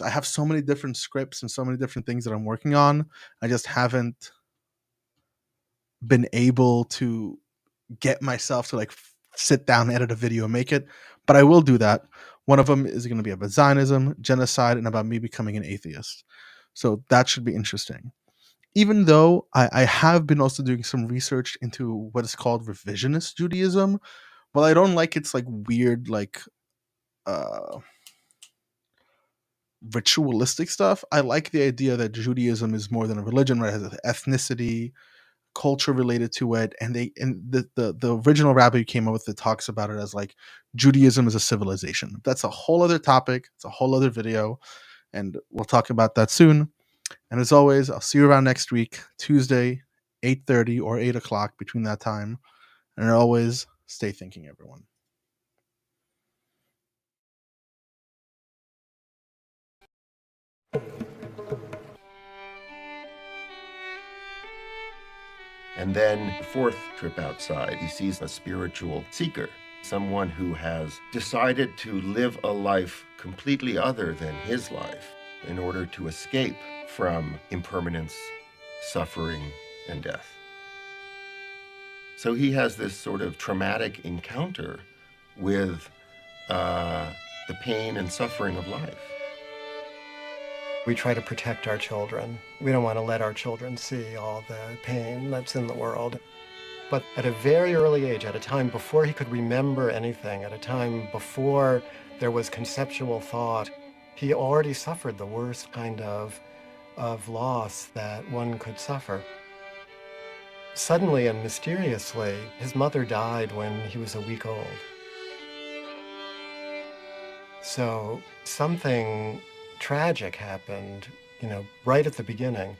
I have so many different scripts and so many different things that I'm working on. I just haven't been able to get myself to like sit down, edit a video, and make it. But I will do that. One of them is going to be about Zionism, genocide, and about me becoming an atheist. So that should be interesting. Even though I have been also doing some research into what is called revisionist Judaism. Well, I don't like its like weird, like ritualistic stuff. I like the idea that Judaism is more than a religion, right? It has ethnicity, culture related to it, and the original rabbi who came up with it talks about it as like Judaism is a civilization. That's a whole other topic. It's a whole other video, and we'll talk about that soon. And as always, I'll see you around next week, Tuesday, 8:30 or 8 o'clock between that time. And always stay thinking, everyone. And then the fourth trip outside, he sees a spiritual seeker, someone who has decided to live a life completely other than his life in order to escape from impermanence, suffering, and death. So he has this sort of traumatic encounter with the pain and suffering of life. We try to protect our children. We don't want to let our children see all the pain that's in the world. But at a very early age, at a time before he could remember anything, at a time before there was conceptual thought, he already suffered the worst kind of loss that one could suffer. Suddenly and mysteriously, his mother died when he was a week old. So something tragic happened, right at the beginning.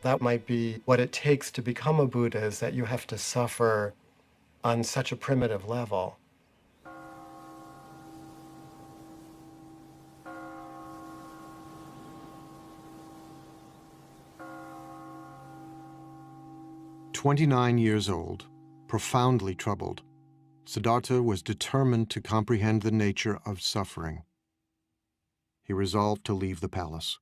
That might be what it takes to become a Buddha, is that you have to suffer on such a primitive level. "29 years old, profoundly troubled, Siddhartha was determined to comprehend the nature of suffering. He resolved to leave the palace.